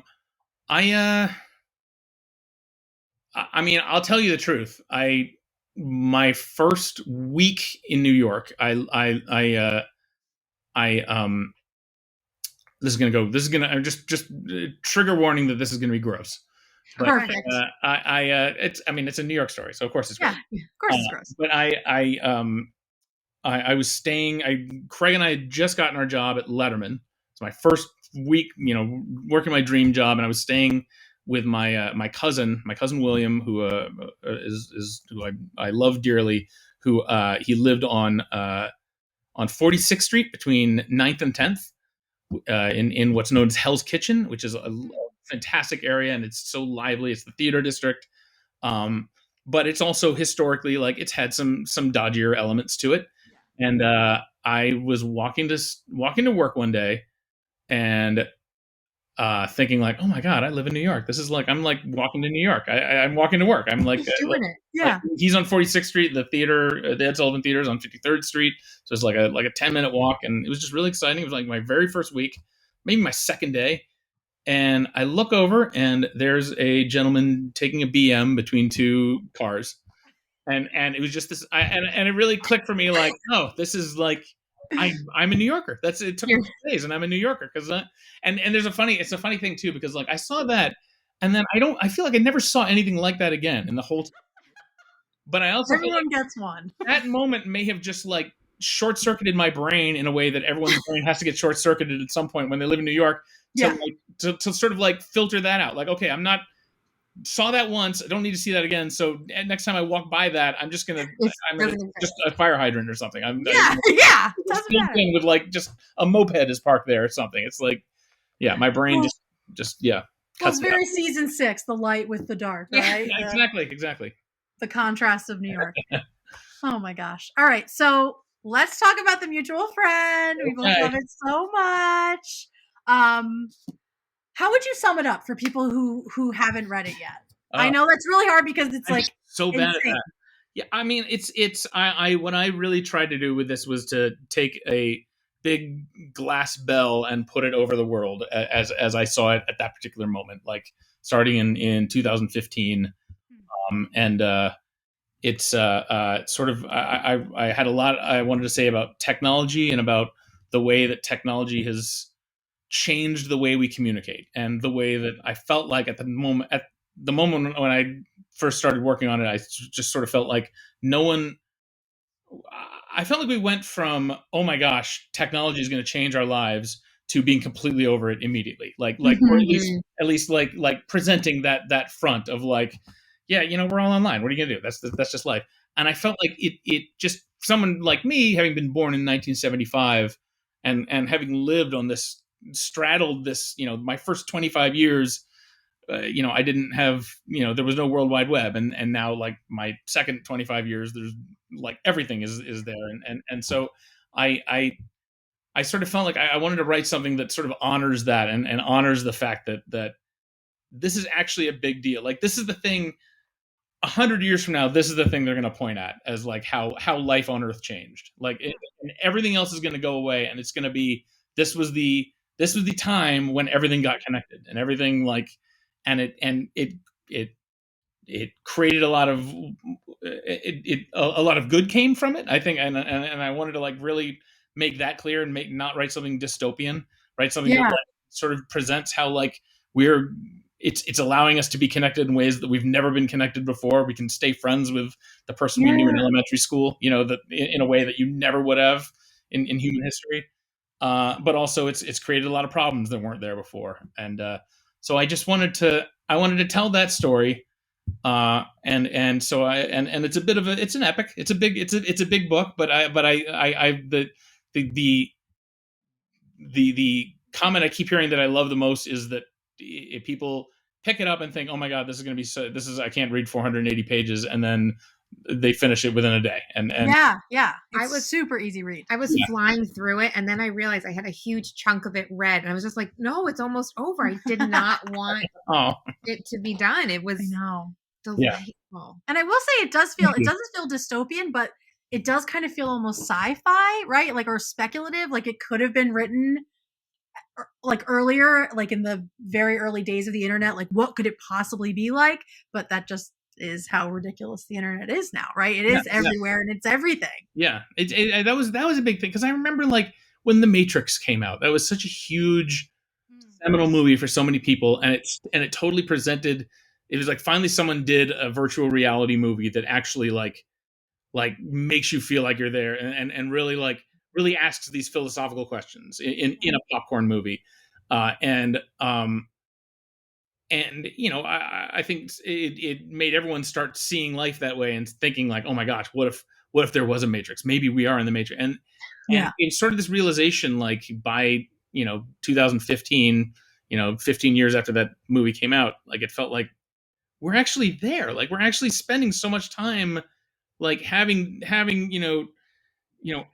mean, I'll tell you the truth. My first week in New York, I'm just trigger warning that this is gonna be gross. But, Perfect. it's a New York story, so of course it's gross. Yeah, of course it's gross. But I was staying. Craig and I had just gotten our job at Letterman. It's my first week, working my dream job, and I was staying with my cousin William, who who I love dearly. Who he lived on 46th Street between 9th and 10th, in what's known as Hell's Kitchen, which is a fantastic area, and it's so lively. It's the theater district. But it's also historically, like, it's had some dodgier elements to it. And I was walking to work one day, and thinking like, oh my God, I live in New York. This is like, I'm like walking to New York. I'm walking to work. I'm like, doing it. Yeah. Like, he's on 46th Street. The theater, the Ed Sullivan Theater, is on 53rd Street. So it's like a 10-minute walk, and it was just really exciting. It was like my very first week, maybe my second day. And I look over, and there's a gentleman taking a BM between two cars. And it was just this, and it really clicked for me, like, oh, this is like, I'm a New Yorker. It took me 2 days, and I'm a New Yorker, because and it's a funny thing too, because like I saw that, and then I feel like I never saw anything like that again in the whole time. But I also everyone gets one. That moment may have just like short circuited my brain in a way that everyone's brain has to get short circuited at some point when they live in New York, to sort of like filter that out. Like, okay, saw that once, I don't need to see that again. So next time I walk by that, I'm just just a fire hydrant or something. Doesn't matter. With like just a moped is parked there or something. It's like, my brain just Well, it's very season 6, the light with the dark, right? Yeah, exactly. The contrast of New York. Oh my gosh. All right, so let's talk about The Mutual Friend. We both love it so much. How would you sum it up for people who haven't read it yet? I know that's really hard, because it's like so bad at that. Yeah, I mean, what I really tried to do with this was to take a big glass bell and put it over the world as I saw it at that particular moment, like starting in 2015. It's sort of, I had a lot I wanted to say about technology, and about the way that technology has changed the way we communicate, and the way that I felt like at the moment when I first started working on it, I just sort of felt like I felt like we went from, oh my gosh, technology is going to change our lives, to being completely over it immediately. Or at least like presenting that front of like, yeah, we're all online. What are you gonna do? That's just life. And I felt like it just, someone like me, having been born in 1975, and having lived on this, straddled this, my first 25 years, I didn't have, there was no World Wide Web, and now, like, my second 25 years, there's like everything is there, and so I sort of felt like I wanted to write something that sort of honors that, and honors the fact that this is actually a big deal. Like, this is the thing. 100 years from now, this is the thing they're going to point at as like how life on Earth changed. Like, and everything else is going to go away, and it's going to be, this was the time when everything got connected, and everything, like, and it created a lot of good came from it, I think, and I wanted to like really make that clear, and not write something dystopian, write something that like, sort of presents how like it's allowing us to be connected in ways that we've never been connected before. We can stay friends with the person we knew in elementary school, that in a way that you never would have in human history. But also it's created a lot of problems that weren't there before. And so I just wanted to tell that story. And so it's a bit of it's an epic. It's a big book, but the comment I keep hearing that I love the most is that if people pick it up and think, oh my God, this is going to be I can't read 480 pages, and then they finish it within a day. And yeah, I was super easy read. I was flying through it, and then I realized I had a huge chunk of it read, and I was just like, no, it's almost over. I did not want it to be done. It was delightful. And I will say it doesn't feel dystopian, but it does kind of feel almost sci-fi, right? Like, or speculative. Like, it could have been written like earlier, like in the very early days of the internet. Like, what could it possibly be like? But that just is how ridiculous the internet is now, right? It is everywhere and it's everything. Yeah, that was a big thing, because I remember like when The Matrix came out, that was such a huge seminal movie for so many people, and it totally presented. It was like finally someone did a virtual reality movie that actually like makes you feel like you're there, and really asks these philosophical questions in a popcorn movie, and you know, I think it made everyone start seeing life that way and thinking like, oh my gosh, what if there was a Matrix? Maybe we are in the Matrix. And it's sort of this realization, like by 2015, 15 years after that movie came out, like it felt like we're actually there. Like we're actually spending so much time like having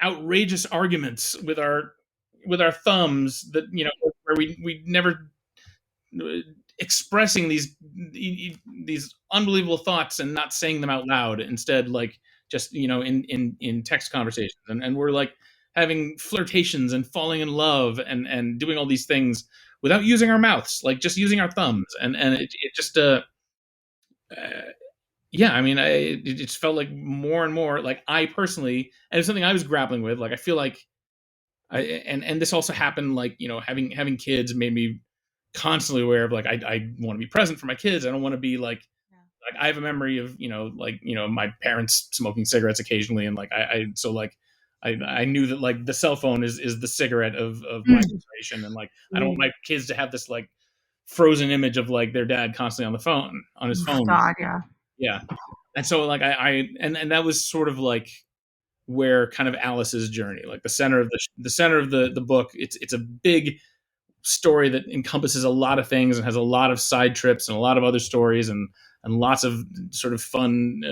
outrageous arguments with our thumbs that where we never expressing these unbelievable thoughts and not saying them out loud, instead like just in text conversations, and we're like having flirtations and falling in love and doing all these things without using our mouths, like just using our thumbs, and it just yeah, I mean, it just felt like more and more like I personally, and it's something I was grappling with, like I feel like and this also happened, like having kids made me constantly aware of like I want to be present for my kids. I don't want to be like I have a memory of my parents smoking cigarettes occasionally, and like I knew that like the cell phone is the cigarette of my generation, and like I don't want my kids to have this like frozen image of like their dad constantly on his phone. God, yeah. And so like and that was sort of like where kind of Alice's journey, like the center of the book, it's a big story that encompasses a lot of things and has a lot of side trips and a lot of other stories and lots of sort of fun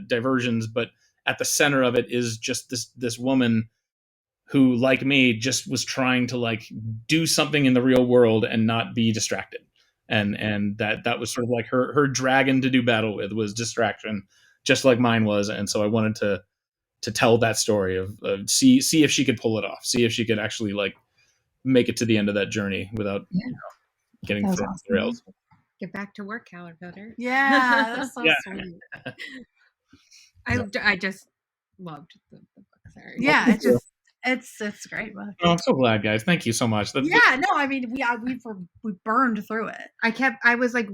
diversions, but at the center of it is just this woman who, like me, just was trying to like do something in the real world and not be distracted, and that was sort of like her dragon to do battle with was distraction, just like mine was. And so I wanted to tell that story of see if she could pull it off, see if she could actually like make it to the end of that journey without getting thrown off the rails. Get back to work, Caterpillar. Yeah, that's so sweet. I just loved the book. Sorry. Yeah, it's a great book. Oh, I'm so glad, guys. Thank you so much. No, I mean we burned through it. I was like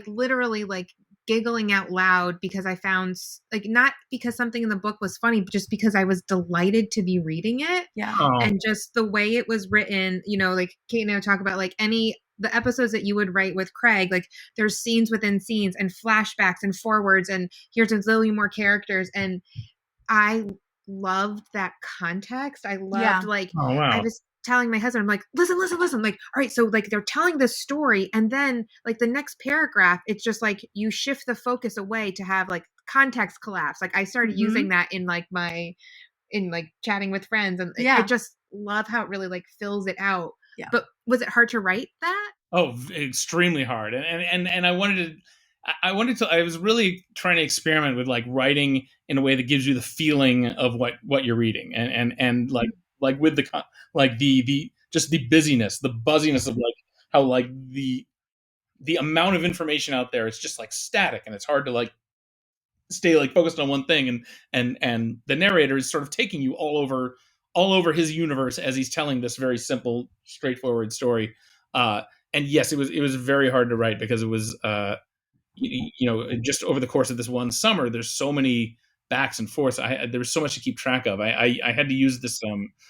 literally like giggling out loud because I found like, not because something in the book was funny, but just because I was delighted to be reading it. Yeah. And just the way it was written, like Kate and I would talk about like the episodes that you would write with Craig, like there's scenes within scenes and flashbacks and forwards, and here's a zillion more characters. And I loved that context. I loved I was telling my husband, I'm like, listen. Like, all right, so like they're telling this story, and then like the next paragraph, it's just like you shift the focus away to have like context collapse. Like I started using that in like chatting with friends, and I just love how it really like fills it out. Yeah. But was it hard to write that? Oh, extremely hard. And I was really trying to experiment with like writing in a way that gives you the feeling of what you're reading, and like with the just the busyness, the buzziness of like how like the amount of information out there is just like static, and it's hard to like stay like focused on one thing, and the narrator is sort of taking you all over his universe as he's telling this very simple, straightforward story. And yes, it was very hard to write because it was just over the course of this one summer, there's so many backs and forths. There was so much to keep track of. I had to use this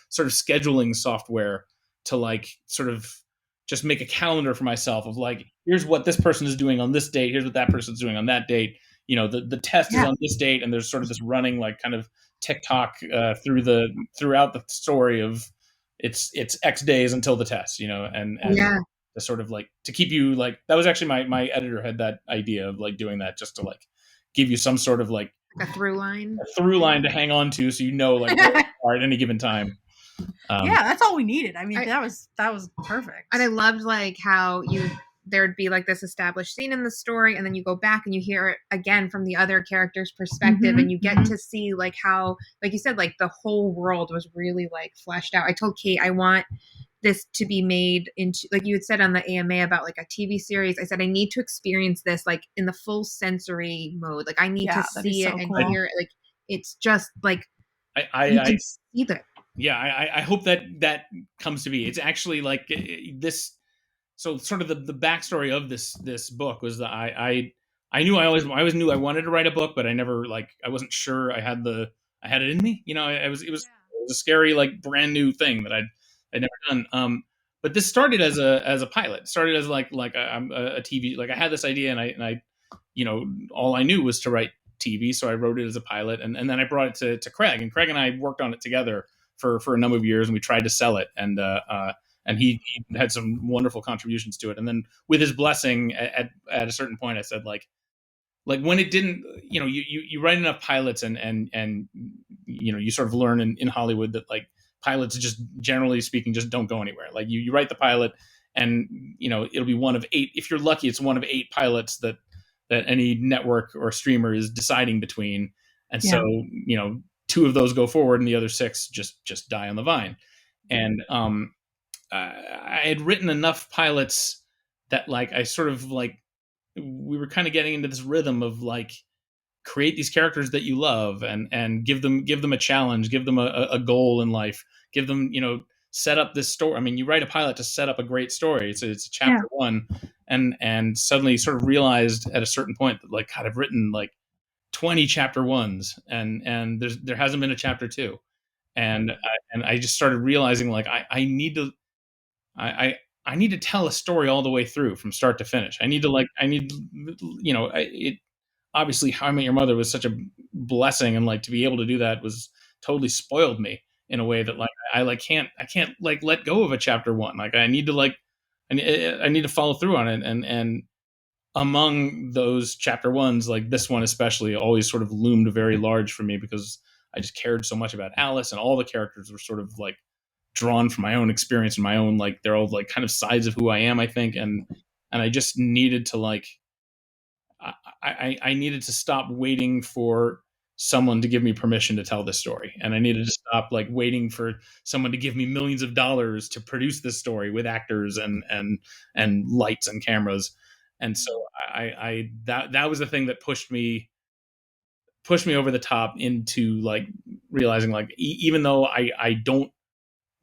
sort of scheduling software to like sort of just make a calendar for myself of like, here's what this person is doing on this date, here's what that person's doing on that date. The test is on this date, and there's sort of this running like kind of TikTok throughout the story of it's X days until the test, and to sort of like to keep you like, that was actually my editor had that idea of like doing that just to like give you some sort of like Like a through line. A through line to hang on to, so like where you are at any given time. Yeah, that's all we needed. I mean, that was perfect. And I loved like how there'd be like this established scene in the story, and then you go back and you hear it again from the other character's perspective, and you get to see like how, like you said, like the whole world was really like fleshed out. I told Kate I want this to be made into, like you had said on the AMA about like a TV series. I said I need to experience this like in the full sensory mode. Like I need to see it and hear it. Like it's just like you can see that. Yeah, I hope that comes to be. It's actually like this. So sort of the backstory of this book was that I always knew I wanted to write a book, but I never I wasn't sure I had it in me. It was a scary like brand new thing that I'd never done. But this started as a pilot. It started as like a TV. Like I had this idea and I all I knew was to write TV, so I wrote it as a pilot, and then I brought it to Craig, and Craig and I worked on it together for a number of years, and we tried to sell it, and he had some wonderful contributions to it. And then with his blessing, at a certain point, I said like when it didn't, you write enough pilots, and you sort of learn in Hollywood that like pilots just generally speaking just don't go anywhere. Like you write the pilot, and it'll be one of 8. If you're lucky, it's one of 8 pilots that any network or streamer is deciding between, and so 2 of those go forward, and the other 6 just die on the vine. And I had written enough pilots that like I sort of like we were kind of getting into this rhythm of like create these characters that you love, and give them a challenge, give them a goal in life, give them set up this story. I mean, you write a pilot to set up a great story. It's chapter 1, and suddenly sort of realized at a certain point that like God, I've written like 20 chapter 1s, and there hasn't been a chapter 2, and I just started realizing like I need to tell a story all the way through from start to finish. Obviously How I Met Your Mother was such a blessing, and like to be able to do that was totally spoiled me in a way that like I can't like let go of a chapter 1. Like I need to follow through on it, and among those chapter 1s, like this one especially always sort of loomed very large for me because I just cared so much about Alice, and all the characters were sort of like drawn from my own experience and my own, like they're all like kind of sides of who I am, I think. And I just needed to like, I needed to stop waiting for someone to give me permission to tell this story. And I needed to stop like waiting for someone to give me millions of dollars to produce this story with actors and lights and cameras. And so that was the thing that pushed me over the top into like realizing like, even though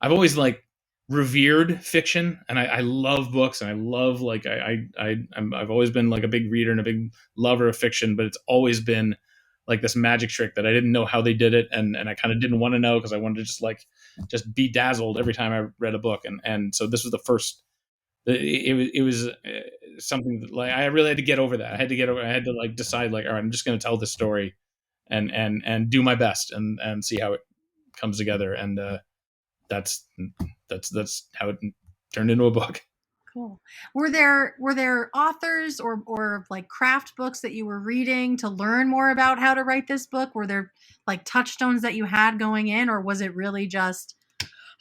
I've always like revered fiction, and I love books, and I love like I've always been like a big reader and a big lover of fiction, but it's always been like this magic trick that I didn't know how they did it, and I kind of didn't want to know because I wanted to just be dazzled every time I read a book, and so this was the first. It was something that, like I really had to get over that. I had to like decide like, all right, I'm just going to tell this story, and do my best, and see how it comes together, and that's how it turned into a book. Cool. Were there authors or like craft books that you were reading to learn more about how to write this book? Were there like touchstones that you had going in, or was it really just,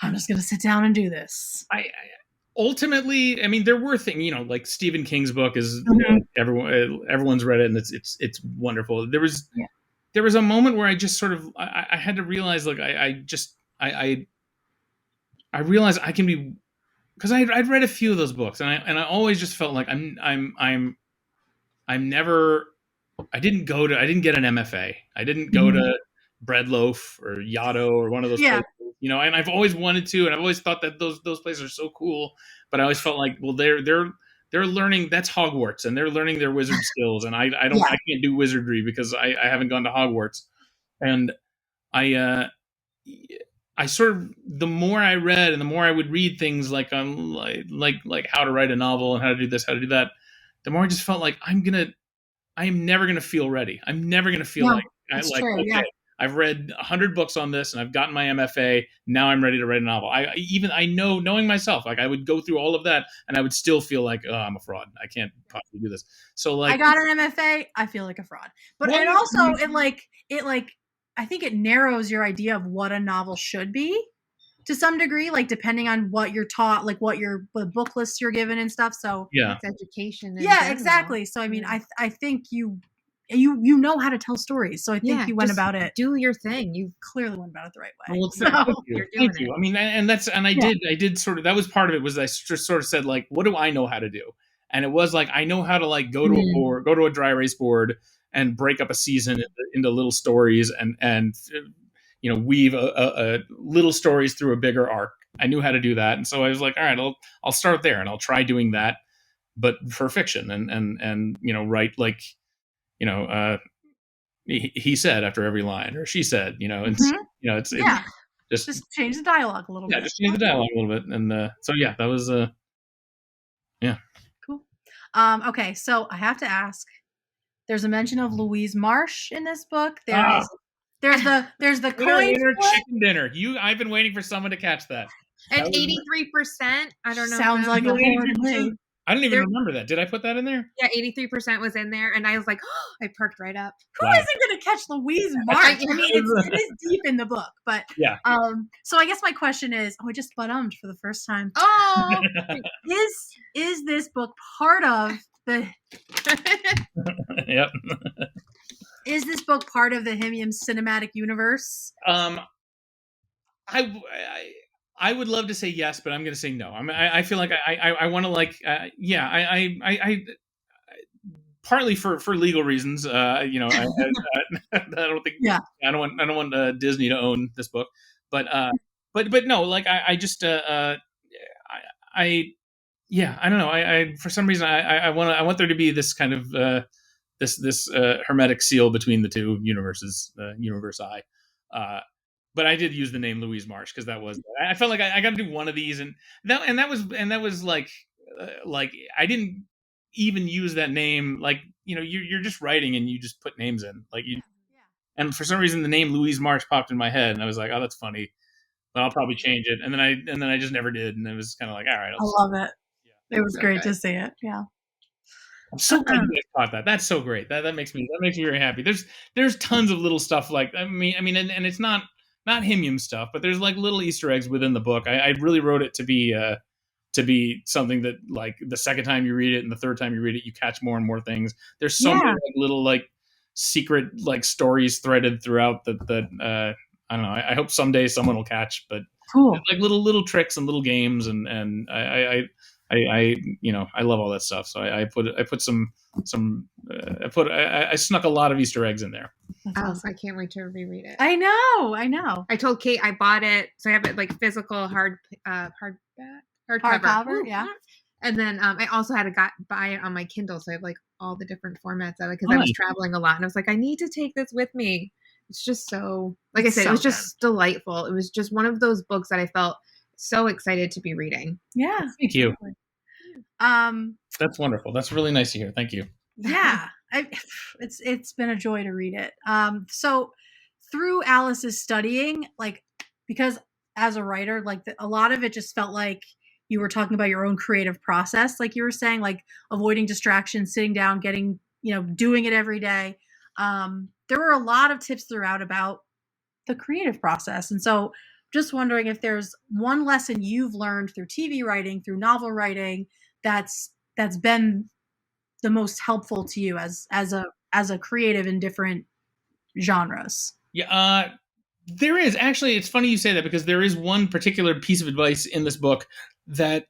I'm just going to sit down and do this? Ultimately, I mean, there were things, like Stephen King's book is everyone's read it, and it's wonderful. There was a moment where I just sort of I had to realize like I realized I can be, because I'd read a few of those books, and I always just felt like I'm never, I didn't get an MFA. I didn't go to Breadloaf or Yaddo or one of those places, and I've always wanted to, and I've always thought that those places are so cool, but I always felt like, well, they're learning, that's Hogwarts, and they're learning their wizard skills, and I can't do wizardry because I haven't gone to Hogwarts. And I sort of, the more I read and the more I would read things like on like how to write a novel and how to do this, how to do that, the more I just felt like I am never gonna feel ready. I'm never gonna feel okay, I've read 100 books on this, and I've gotten my MFA. Now I'm ready to write a novel. I know, knowing myself, like I would go through all of that, and I would still feel like, oh, I'm a fraud. I can't possibly do this. So like, I got an MFA. I feel like a fraud, but and also it I think it narrows your idea of what a novel should be to some degree, like depending on what you're taught, like what book lists you're given and stuff. So yeah, it's education. Yeah, exactly. So I mean, I think you know how to tell stories. So I think you went about it. Do your thing. You clearly went about it the right way. well, so, thank you. I mean, I did sort of, that was part of it, was I just sort of said, like, what do I know how to do? And it was like, I know how to like go to a board, go to a dry erase board and break up a season into little stories and you know, weave a little stories through a bigger arc. I knew how to do that. And so I was like, all right, I'll start there and I'll try doing that, but for fiction and, you know, write like, you know, he said after every line, or she said, you know, and you know, it's just change the dialogue a little bit. Yeah, just change the dialogue a little bit. And so yeah, that was yeah. Cool. Okay, so I have to ask. There's a mention of Louise Marsh in this book. There's the coin chicken dinner. I've been waiting for someone to catch that. And 83%. I don't know. Sounds like a horror thing. I didn't even remember that. Did I put that in there? Yeah, 83% was in there, and I was like, oh, I perked right up. Who isn't going to catch Louise Marsh? I mean, it is deep in the book, but yeah. So I guess my question is, I just but-ummed for the first time. Oh, is this book part of the? Yep. Is this book part of the HIMYM cinematic universe? I would love to say yes, but I'm going to say no. I mean, I feel like I want to like, yeah, I partly for legal reasons, you know, I don't think, yeah, I don't want Disney to own this book, but no, like I just, yeah, I don't know. I for some reason I want there to be this kind of this hermetic seal between the two universes, universe I. But I did use the name Louise Marsh because that was, I felt like I got to do one of these, and that was like I didn't even use that name, like, you know, you're just writing and you just put names in, like you, and for some reason the name Louise Marsh popped in my head, and I was like, oh, that's funny, but I'll probably change it, and then I just never did, and it was kind of like, all right, I love it. Yeah. It was great to see it. Yeah. I'm so glad you guys caught that. That's so great. That makes me very happy. There's tons of little stuff like, I mean, and it's not HIMYM stuff, but there's like little Easter eggs within the book. I really wrote it to be something that, like, the second time you read it and the third time you read it, you catch more and more things. There's so many like, little like secret like stories threaded throughout that I don't know. I hope someday someone will catch, but cool. Like little tricks and little games, and I you know, I love all that stuff. So I snuck a lot of Easter eggs in there. I can't wait to reread it. I know. I told Kate I bought it, so I have it like physical hardcover. Yeah. And then I also had to buy it on my Kindle, so I have like all the different formats of it because I was traveling a lot, and I was like, I need to take this with me. It's just so, like I said, it was just delightful. It was just one of those books that I felt so excited to be reading. Yeah. Thank you. That's wonderful. That's really nice to hear. Thank you. Yeah. It's been a joy to read it. So through Alice's studying, like, because as a writer, like a lot of it just felt like you were talking about your own creative process. Like you were saying, like avoiding distractions, sitting down, getting, you know, doing it every day. There were a lot of tips throughout about the creative process. And so just wondering if there's one lesson you've learned through TV writing, through novel writing, that's been the most helpful to you as a creative in different genres. Yeah, there is actually. It's funny you say that, because there is one particular piece of advice in this book that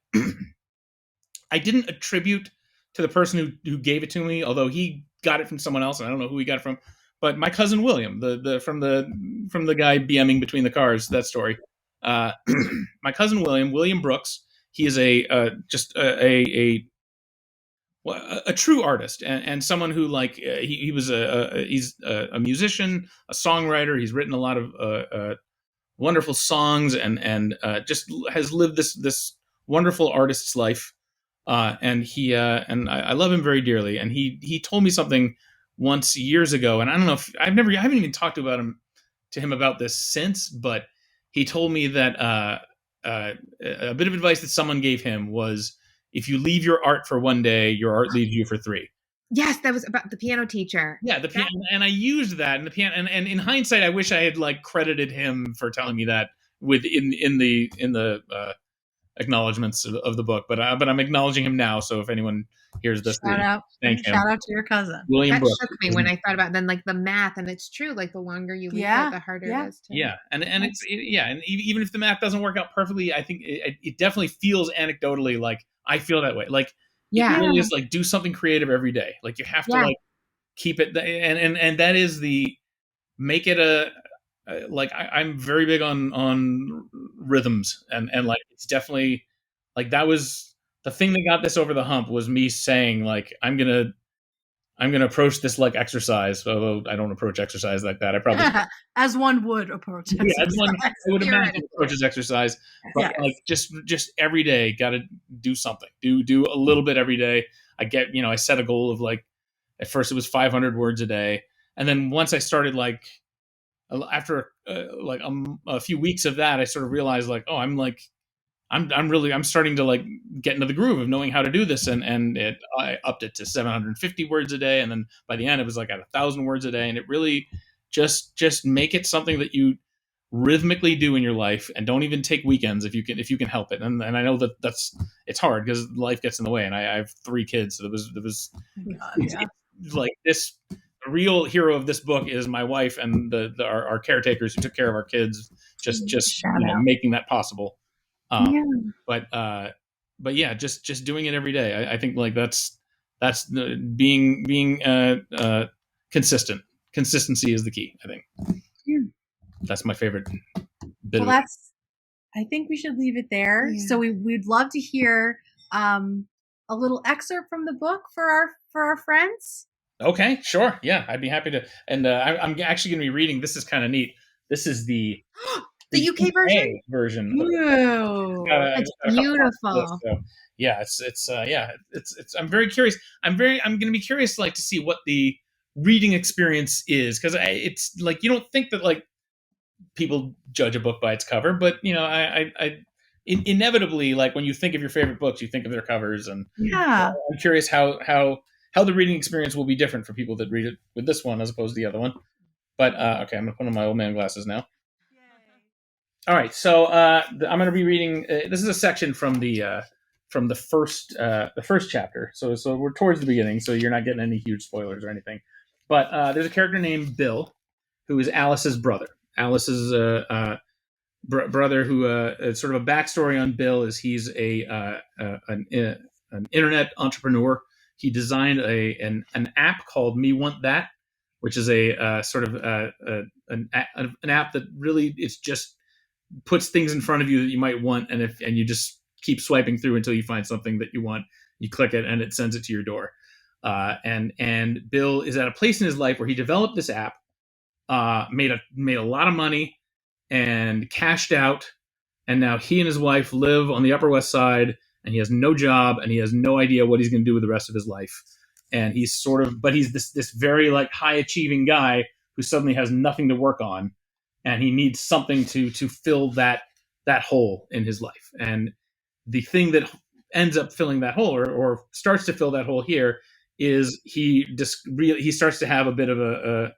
I didn't attribute to the person who gave it to me, although he got it from someone else, and I don't know who he got it from. But my cousin William, from the guy BMing between the cars, that story. My cousin William Brooks. He is a true artist, and someone who, like, he's a musician, a songwriter. He's written a lot of wonderful songs, and just has lived this wonderful artist's life. And I love him very dearly. And he told me something once years ago, and I don't know if I haven't even talked about him to him about this since, but he told me that a bit of advice that someone gave him was, if you leave your art for one day, your art leaves you for 3. Yes, that was about the piano teacher. Yeah, the piano, and I used that in the piano. And in hindsight, I wish I had like credited him for telling me that in the acknowledgments of the book. But I'm acknowledging him now. So if anyone hears this, Shout out to your cousin. William That Brooks. shook me when I thought about then like the math, and it's true. Like the longer you leave it, the harder it is. Yeah, and and even if the math doesn't work out perfectly, I think it definitely feels anecdotally like I feel that way. Like it really is like do something creative every day. Like you have to like keep it, and that is the make it a like I'm very big on rhythms, and like it's definitely like that was the thing that got this over the hump, was me saying like I'm gonna approach this like exercise, although I don't approach exercise like that. I probably as one would approach exercise. Yeah, as one I would imagine approaches exercise, but like just every day, got to do something. Do a little bit every day. I set a goal of like, at first it was 500 words a day, and then once I started like after like a few weeks of that, I sort of realized like, oh, I'm starting to like get into the groove of knowing how to do this, and I upped it to 750 words a day, and then by the end it was like at 1,000 words a day, and it really just make it something that you rhythmically do in your life, and don't even take weekends if you can help it. And I know it's hard because life gets in the way, and I have 3 kids, so it was like this. The real hero of this book is my wife and our caretakers who took care of our kids, just making that possible. But yeah, just doing it every day. I think like that's being consistent. Consistency is the key, I think. That's my favorite bit of it. I think we should leave it there. So we'd love to hear a little excerpt from the book for our friends. Okay, sure. Yeah, I'd be happy to. And I'm actually going to be reading. This is kind of neat. This is the UK version. It's beautiful. So, yeah, it's I'm very curious. I'm going to be curious, like, to see what the reading experience is, because it's like you don't think that like people judge a book by its cover, but I inevitably, like when you think of your favorite books, you think of their covers, and I'm curious how the reading experience will be different for people that read it with this one as opposed to the other one. But okay, I'm gonna put on my old man glasses now. All right, so I'm going to be reading. This is a section from the first chapter. So we're towards the beginning, so you're not getting any huge spoilers or anything. But there's a character named Bill, who is Alice's brother. Alice's brother, who sort of a backstory on Bill is he's an internet entrepreneur. He designed an app called Me Want That, which is a sort of an app that really it's just puts things in front of you that you might want, and you just keep swiping through until you find something that you want. You click it, and it sends it to your door. And Bill is at a place in his life where he developed this app, made a lot of money, and cashed out. And now he and his wife live on the Upper West Side, and he has no job, and he has no idea what he's going to do with the rest of his life. And he's this very like high achieving guy who suddenly has nothing to work on. And he needs something to fill that hole in his life. And the thing that ends up filling that hole, or starts to fill that hole here, is he starts to have a bit of a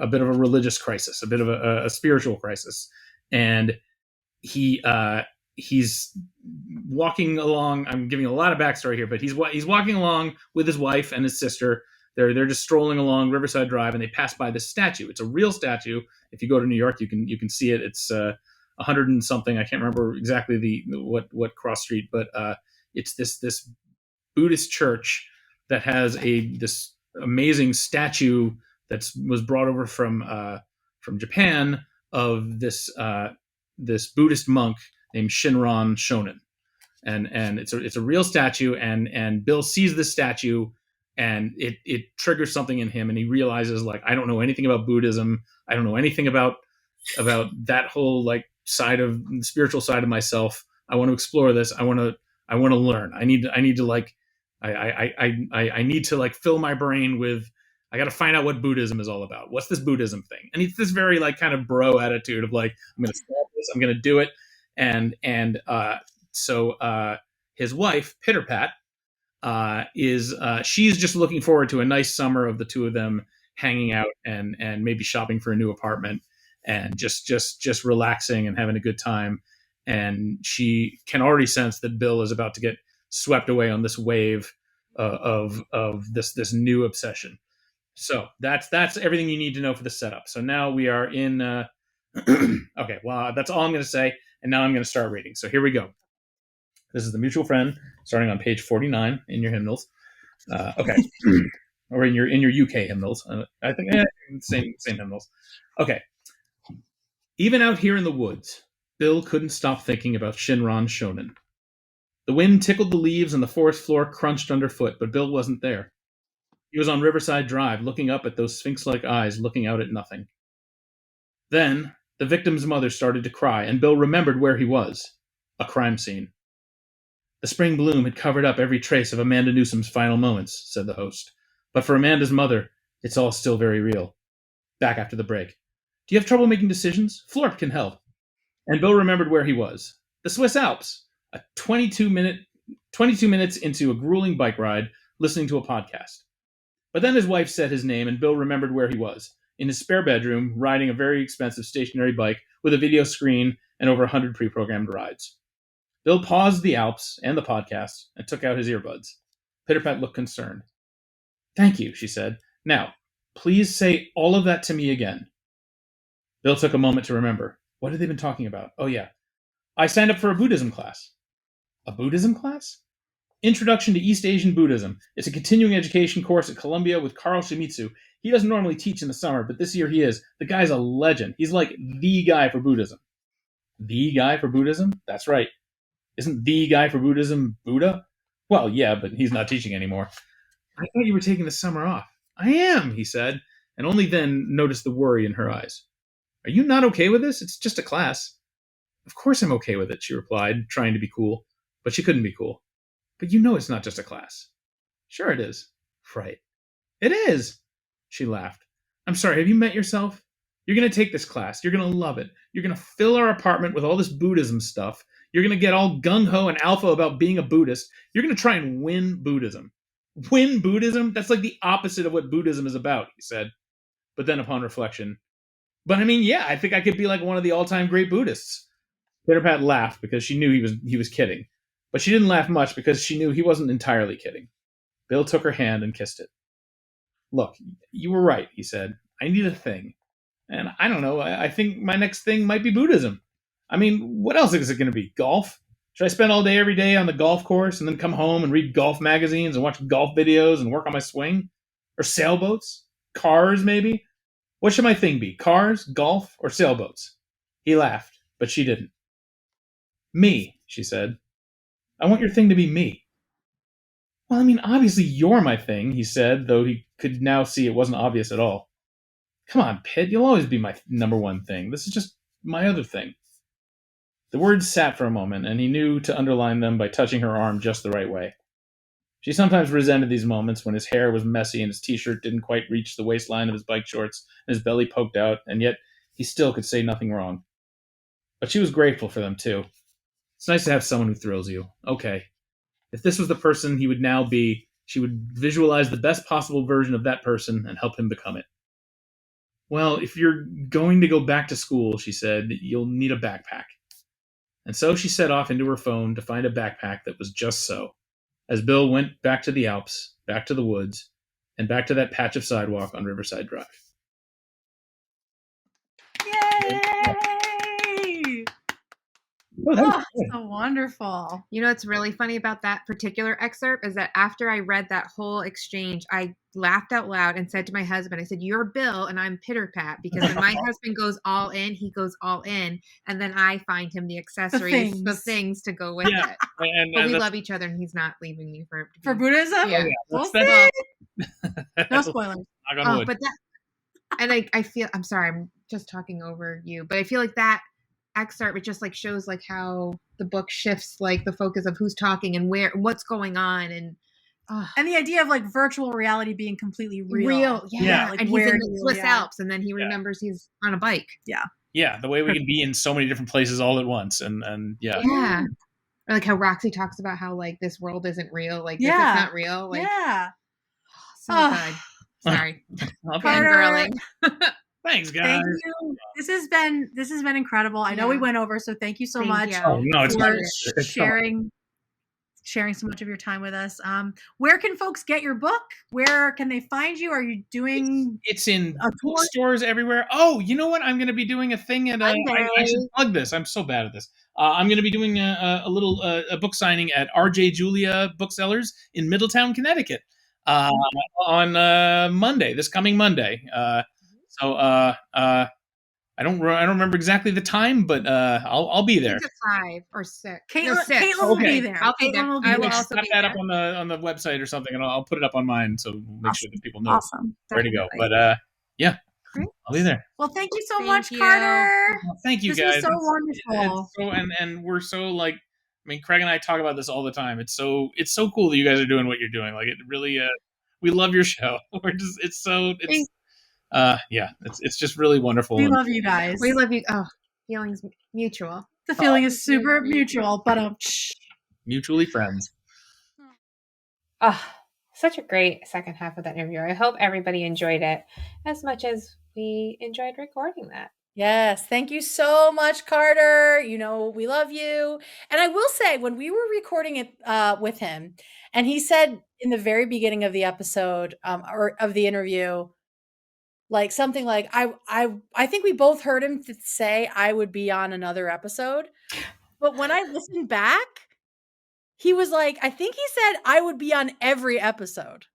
bit of a religious crisis, a bit of a spiritual crisis, and he's walking along. I'm giving a lot of backstory here, but he's walking along with his wife and his sister. They're just strolling along Riverside Drive, and they pass by this statue. It's a real statue. If you go to New York, you can see it. It's 100 and something. I can't remember exactly what cross street, but it's this Buddhist church that has this amazing statue that was brought over from Japan of this Buddhist monk named Shinran Shonin, and it's a real statue. And Bill sees this statue, and it triggers something in him, and he realizes, like, I don't know anything about Buddhism. I don't know anything about that whole like side of the spiritual side of myself. I want to explore this. I want to learn. I need to like I need to like fill my brain with. I got to find out what Buddhism is all about. What's this Buddhism thing? And it's this very like kind of bro attitude of like, I'm going to solve this. I'm going to do it. So his wife, Pitter Pat, she's just looking forward to a nice summer of the two of them hanging out and maybe shopping for a new apartment and just relaxing and having a good time. And she can already sense that Bill is about to get swept away on this wave of this new obsession. So that's everything you need to know for the setup. So now we are in. Okay, well that's all I'm going to say, and now I'm going to start reading. So here we go. This is The Mutual Friend, starting on page 49 in your hymnals. Okay, or in your UK hymnals. I think same hymnals. Okay. Even out here in the woods, Bill couldn't stop thinking about Shinran Shonen. The wind tickled the leaves and the forest floor crunched underfoot, but Bill wasn't there. He was on Riverside Drive, looking up at those sphinx-like eyes looking out at nothing. Then, the victim's mother started to cry, and Bill remembered where he was. A crime scene. The spring bloom had covered up every trace of Amanda Newsom's final moments, said the host. But for Amanda's mother, it's all still very real. Back after the break. Do you have trouble making decisions? Florp can help. And Bill remembered where he was. The Swiss Alps. A 22 minutes into a grueling bike ride, listening to a podcast. But then his wife said his name, and Bill remembered where he was. In his spare bedroom, riding a very expensive stationary bike with a video screen and over 100 pre-programmed rides. Bill paused the Alps and the podcast and took out his earbuds. Pitterpat looked concerned. Thank you, she said. Now, please say all of that to me again. Bill took a moment to remember. What had they been talking about? Oh, yeah. I signed up for a Buddhism class. A Buddhism class? Introduction to East Asian Buddhism. It's a continuing education course at Columbia with Carl Shimizu. He doesn't normally teach in the summer, but this year he is. The guy's a legend. He's like the guy for Buddhism. The guy for Buddhism? That's right. Isn't the guy for Buddhism Buddha? Well, yeah, but he's not teaching anymore. I thought you were taking the summer off. I am, he said, and only then noticed the worry in her eyes. Are you not okay with this? It's just a class. Of course I'm okay with it, she replied, trying to be cool. But she couldn't be cool. But you know it's not just a class. Sure it is. Right. It is. She laughed. I'm sorry, have you met yourself? You're going to take this class. You're going to love it. You're going to fill our apartment with all this Buddhism stuff. You're going to get all gung-ho and alpha about being a Buddhist. You're going to try and win Buddhism. Win Buddhism? That's like the opposite of what Buddhism is about, he said. But then upon reflection, but I mean, yeah, I think I could be like one of the all-time great Buddhists. Pitterpat laughed because she knew he was kidding. But she didn't laugh much because she knew he wasn't entirely kidding. Bill took her hand and kissed it. Look, you were right, he said. I need a thing. And I don't know, I think my next thing might be Buddhism. I mean, what else is it going to be? Golf? Should I spend all day every day on the golf course and then come home and read golf magazines and watch golf videos and work on my swing? Or sailboats? Cars, maybe? What should my thing be? Cars, golf, or sailboats? He laughed, but she didn't. Me, she said. I want your thing to be me. Well, I mean, obviously you're my thing, he said, though he could now see it wasn't obvious at all. Come on, Pitt, you'll always be my number one thing. This is just my other thing. The words sat for a moment, and he knew to underline them by touching her arm just the right way. She sometimes resented these moments when his hair was messy and his t-shirt didn't quite reach the waistline of his bike shorts and his belly poked out, and yet he still could say nothing wrong. But she was grateful for them, too. It's nice to have someone who thrills you. Okay. If this was the person he would now be, she would visualize the best possible version of that person and help him become it. Well, if you're going to go back to school, she said, you'll need a backpack. And so she set off into her phone to find a backpack that was just so. As Bill went back to the Alps, back to the woods, and back to that patch of sidewalk on Riverside Drive. Yay! Oh, so wonderful. You know what's really funny about that particular excerpt is that after I read that whole exchange, I laughed out loud and said to my husband, I said, you're Bill and I'm Pitterpat, because when my husband goes all in, he goes all in, and then I find him the accessories, the things to go with it. But we love each other and he's not leaving me for Buddhism? Yeah. We'll see. No spoilers. But that, and I feel, I'm sorry, I'm just talking over you, but I feel like that excerpt, it just like shows like how the book shifts like the focus of who's talking and what's going on, and And the idea of like virtual reality being completely real. Yeah. Like and he's in the Swiss Alps, and then he remembers he's on a bike. Yeah, the way we can be in so many different places all at once, and yeah. Or like how Roxy talks about how like this world isn't real, like this is not real, like so good. Sorry, Carter, thanks, guys. Thank you. This has been incredible. I know we went over, so thank you so much Oh no, it's for sharing so much of your time with us. Where can folks get your book? Where can they find you? Are you doing? It's in bookstores everywhere. Oh, you know what? I'm going to be doing a thing at. I should plug this. I'm so bad at this. I'm going to be doing a little book signing at R.J. Julia Booksellers in Middletown, Connecticut, on Monday. This coming Monday. I don't remember exactly the time, but I'll be there. I think it's 5 or 6. Caitlin will be there. I will also put that up on the website or something, and I'll put it up on mine, so make sure that people know where to go. But yeah, great. I'll be there. Well, thank you so much, Carter. Well, thank you, guys. This was so wonderful. And we're so like, I mean, Craig and I talk about this all the time. It's so cool that you guys are doing what you're doing. Like, it really, we love your show. It's just really wonderful. We love you guys. We love you. Oh, feelings mutual. The feeling is super mutual, but mutually friends. Such a great second half of that interview. I hope everybody enjoyed it as much as we enjoyed recording that. Yes. Thank you so much, Carter. You know, we love you. And I will say, when we were recording it with him, and he said in the very beginning of the episode or of the interview, like something like, I think we both heard him say I would be on another episode. But when I listened back, he was like, I think he said I would be on every episode.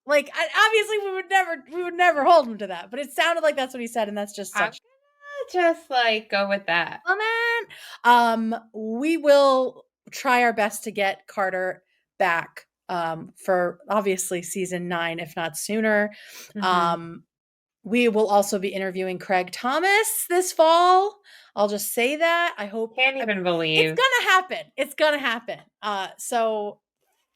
Like, obviously we would never hold him to that, but it sounded like that's what he said. And that's just such, just like go with that. Oh man. We will try our best to get Carter back for obviously season 9, if not sooner. Mm-hmm. We will also be interviewing Craig Thomas this fall. I'll just say that. I hope. Can't even believe it's gonna happen. So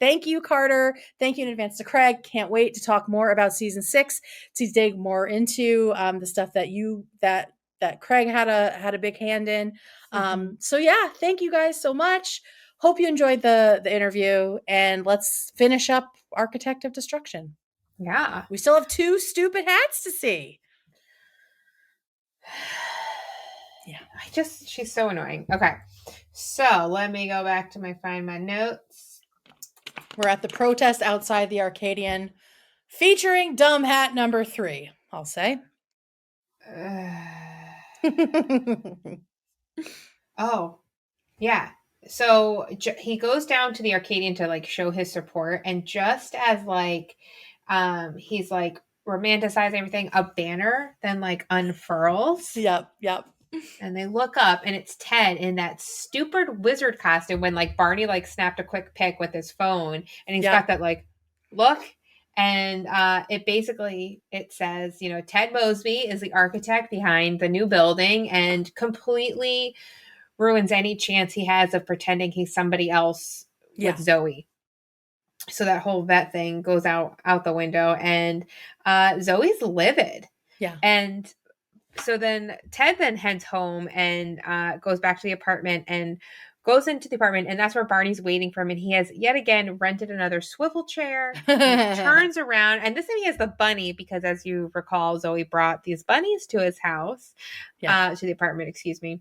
thank you, Carter. Thank you in advance to Craig. Can't wait to talk more about season 6, to dig more into the stuff that Craig had a big hand in. Mm-hmm. So yeah, thank you guys so much. Hope you enjoyed the interview, and let's finish up Architect of Destruction. Yeah. We still have 2 stupid hats to see. Yeah. She's so annoying. Okay. So let me go back to find my notes. We're at the protest outside the Arcadian, featuring dumb hat number 3, I'll say. Oh, yeah. So he goes down to the Arcadian to like show his support, and just as like he's like romanticizing everything, a banner then like unfurls. Yep. And they look up, and it's Ted in that stupid wizard costume when like Barney like snapped a quick pic with his phone, and he's got that like look. And it says, you know, Ted Mosby is the architect behind the new building and completely ruins any chance he has of pretending he's somebody else with Zoe. So that whole vet thing goes out the window, and Zoe's livid. Yeah. And so then Ted then heads home and goes back to the apartment and goes into the apartment, and that's where Barney's waiting for him, and he has yet again rented another swivel chair. He turns around, and this time he has the bunny, because as you recall, Zoe brought these bunnies to his house, to the apartment, excuse me.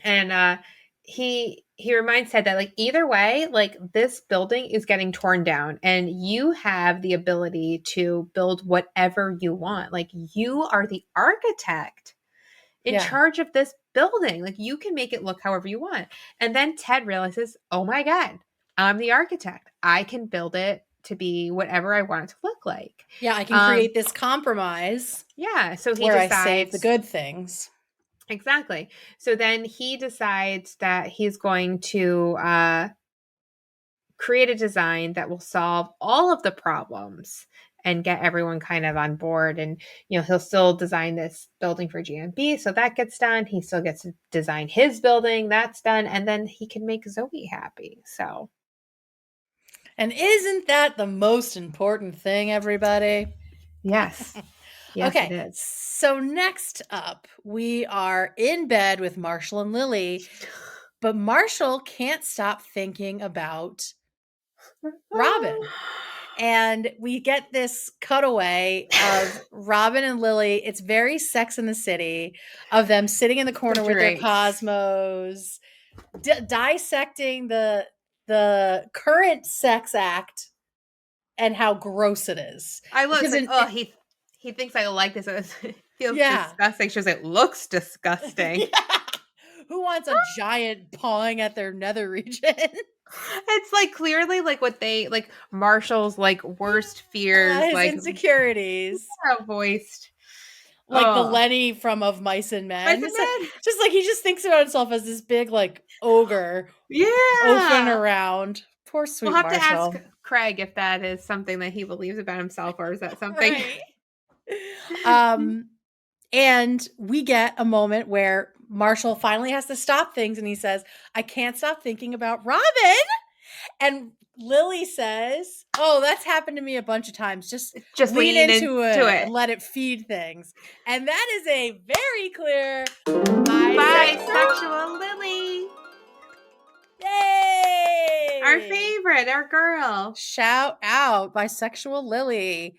And he reminds Ted that like either way, like this building is getting torn down, and you have the ability to build whatever you want. Like you are the architect in charge of this building. Like you can make it look however you want. And then Ted realizes, oh my God, I'm the architect. I can build it to be whatever I want it to look like. Yeah, I can create this compromise. Yeah. So he where decides I save the good things. Exactly. So then he decides that he's going to create a design that will solve all of the problems and get everyone kind of on board. And, you know, he'll still design this building for GMB. So that gets done. He still gets to design his building. That's done. And then he can make Zoe happy. So. And isn't that the most important thing, everybody? Yes. Yes, Okay, it is. so next up, we are in bed with Marshall and Lily, but Marshall can't stop thinking about Robin. And we get this cutaway of Robin and Lily. It's very Sex in the City, of them sitting in the corner with their Cosmos, dissecting the current sex act and how gross it is. I love it. He thinks I like this. It feels disgusting. She was like, looks disgusting. Yeah. Who wants a giant pawing at their nether region? It's like clearly like what they like Marshall's like worst fears, his like insecurities. Voiced. Like the Lenny from Of Mice and Men. Just like he just thinks about himself as this big like ogre. Yeah. Oafing around. Poor sweet Marshall. We'll have to ask Craig if that is something that he believes about himself, or is that something? Right. And we get a moment where Marshall finally has to stop things and he says, I can't stop thinking about Robin. And Lily says, oh, that's happened to me a bunch of times. Just lean into it and let it feed things. And that is a very clear bisexual Lily. Yay! Our favorite, our girl. Shout out, bisexual Lily.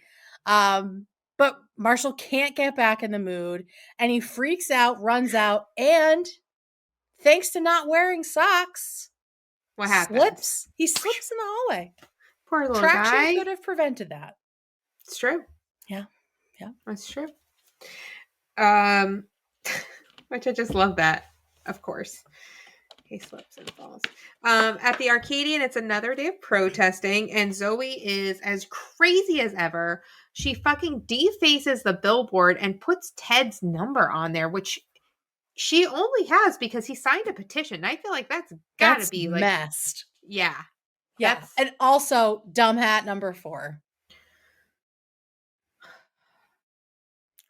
But Marshall can't get back in the mood and he freaks out, runs out, and thanks to not wearing socks, what happens? He slips in the hallway. Poor little Traction guy. could have prevented that. It's true. Yeah. That's true. Which I just love that, of course. He slips and falls. At the Arcadian, it's another day of protesting, and Zoe is as crazy as ever. She fucking defaces the billboard and puts Ted's number on there, which she only has because he signed a petition. I feel like that's gotta be like messed. Yeah. Yeah. And also dumb hat number 4.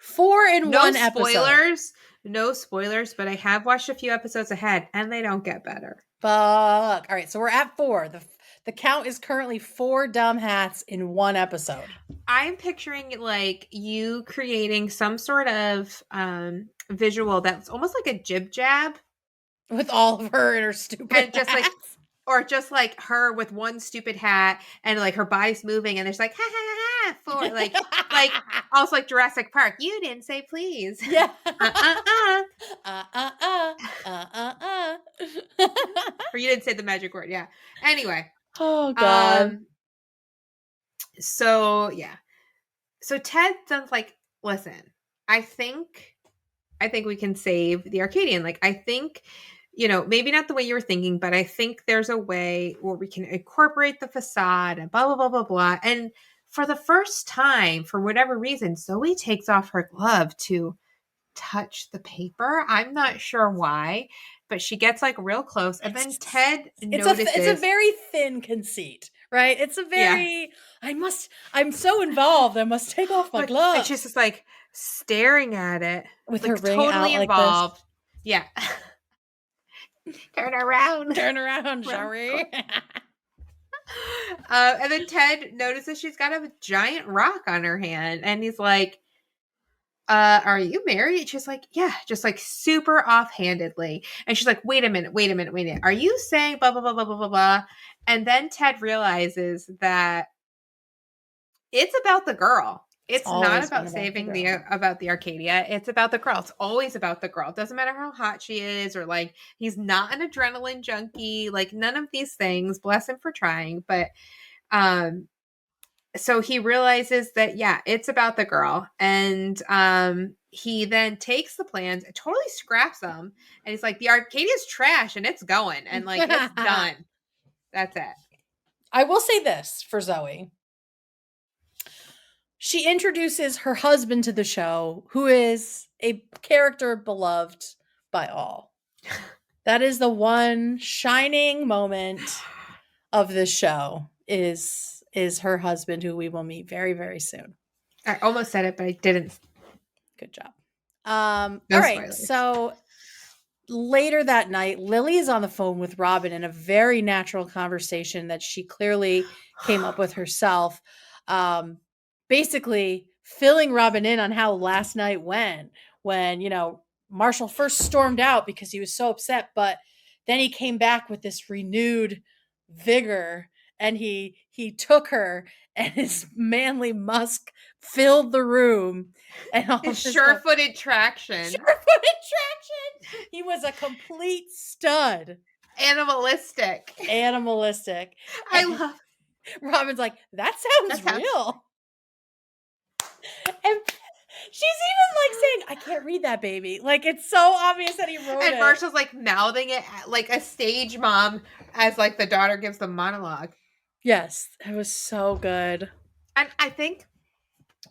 4 in one episode. No spoilers, but I have watched a few episodes ahead and they don't get better. Fuck. All right, so we're at 4. The count is currently 4 dumb hats in one episode. I'm picturing like you creating some sort of visual that's almost like a jib jab with all of her and her stupid and just hats. like, or just like her with one stupid hat and like her body's moving and there's like ha ha ha for like also like Jurassic Park. You didn't say please. Yeah. Or you didn't say the magic word. Yeah. Anyway. Oh God. So yeah. So Ted sounds like, listen, I think we can save the Arcadian. Like, I think, maybe not the way you were thinking, but I think there's a way where we can incorporate the facade and blah, blah, blah, blah, blah. And for the first time, for whatever reason, Zoe takes off her glove to touch the paper. I'm not sure why, but she gets like real close. And then Ted notices. It's a very thin conceit, right? It's a very, I'm so involved. I must take off my glove. And she's just like staring at it. With like, her ring totally out involved. Like this. Yeah. Turn around, Sherry. And then Ted notices she's got a giant rock on her hand. And he's like, are you married? She's like, yeah, just like super offhandedly. And she's like, wait a minute. Are you saying blah, blah, blah, blah, blah, blah, blah? And then Ted realizes that it's about the girl. It's not about saving about the Arcadia. It's about the girl. It's always about the girl. It doesn't matter how hot she is or like he's not an adrenaline junkie. Like none of these things. Bless him for trying. But so he realizes that, yeah, it's about the girl. And he then takes the plans, totally scraps them. And he's like, the Arcadia's trash and it's going. And like, it's done. That's it. I will say this for Zoe. She introduces her husband to the show, who is a character beloved by all. That is the one shining moment of this show is her husband, who we will meet very, very soon. I almost said it, but I didn't. Good job. All right. So later that night, Lily is on the phone with Robin in a very natural conversation that she clearly came up with herself. Basically filling Robin in on how last night went when, Marshall first stormed out because he was so upset, but then he came back with this renewed vigor and he took her and his manly musk filled the room and all His this sure-footed traction. Sure-footed traction. He was a complete stud. Animalistic. I love Robin's like, that sounds real. And she's even like saying, I can't read that, baby. Like, it's so obvious that he wrote it. And Marshall's like mouthing it like a stage mom as like the daughter gives the monologue. Yes, it was so good. And I think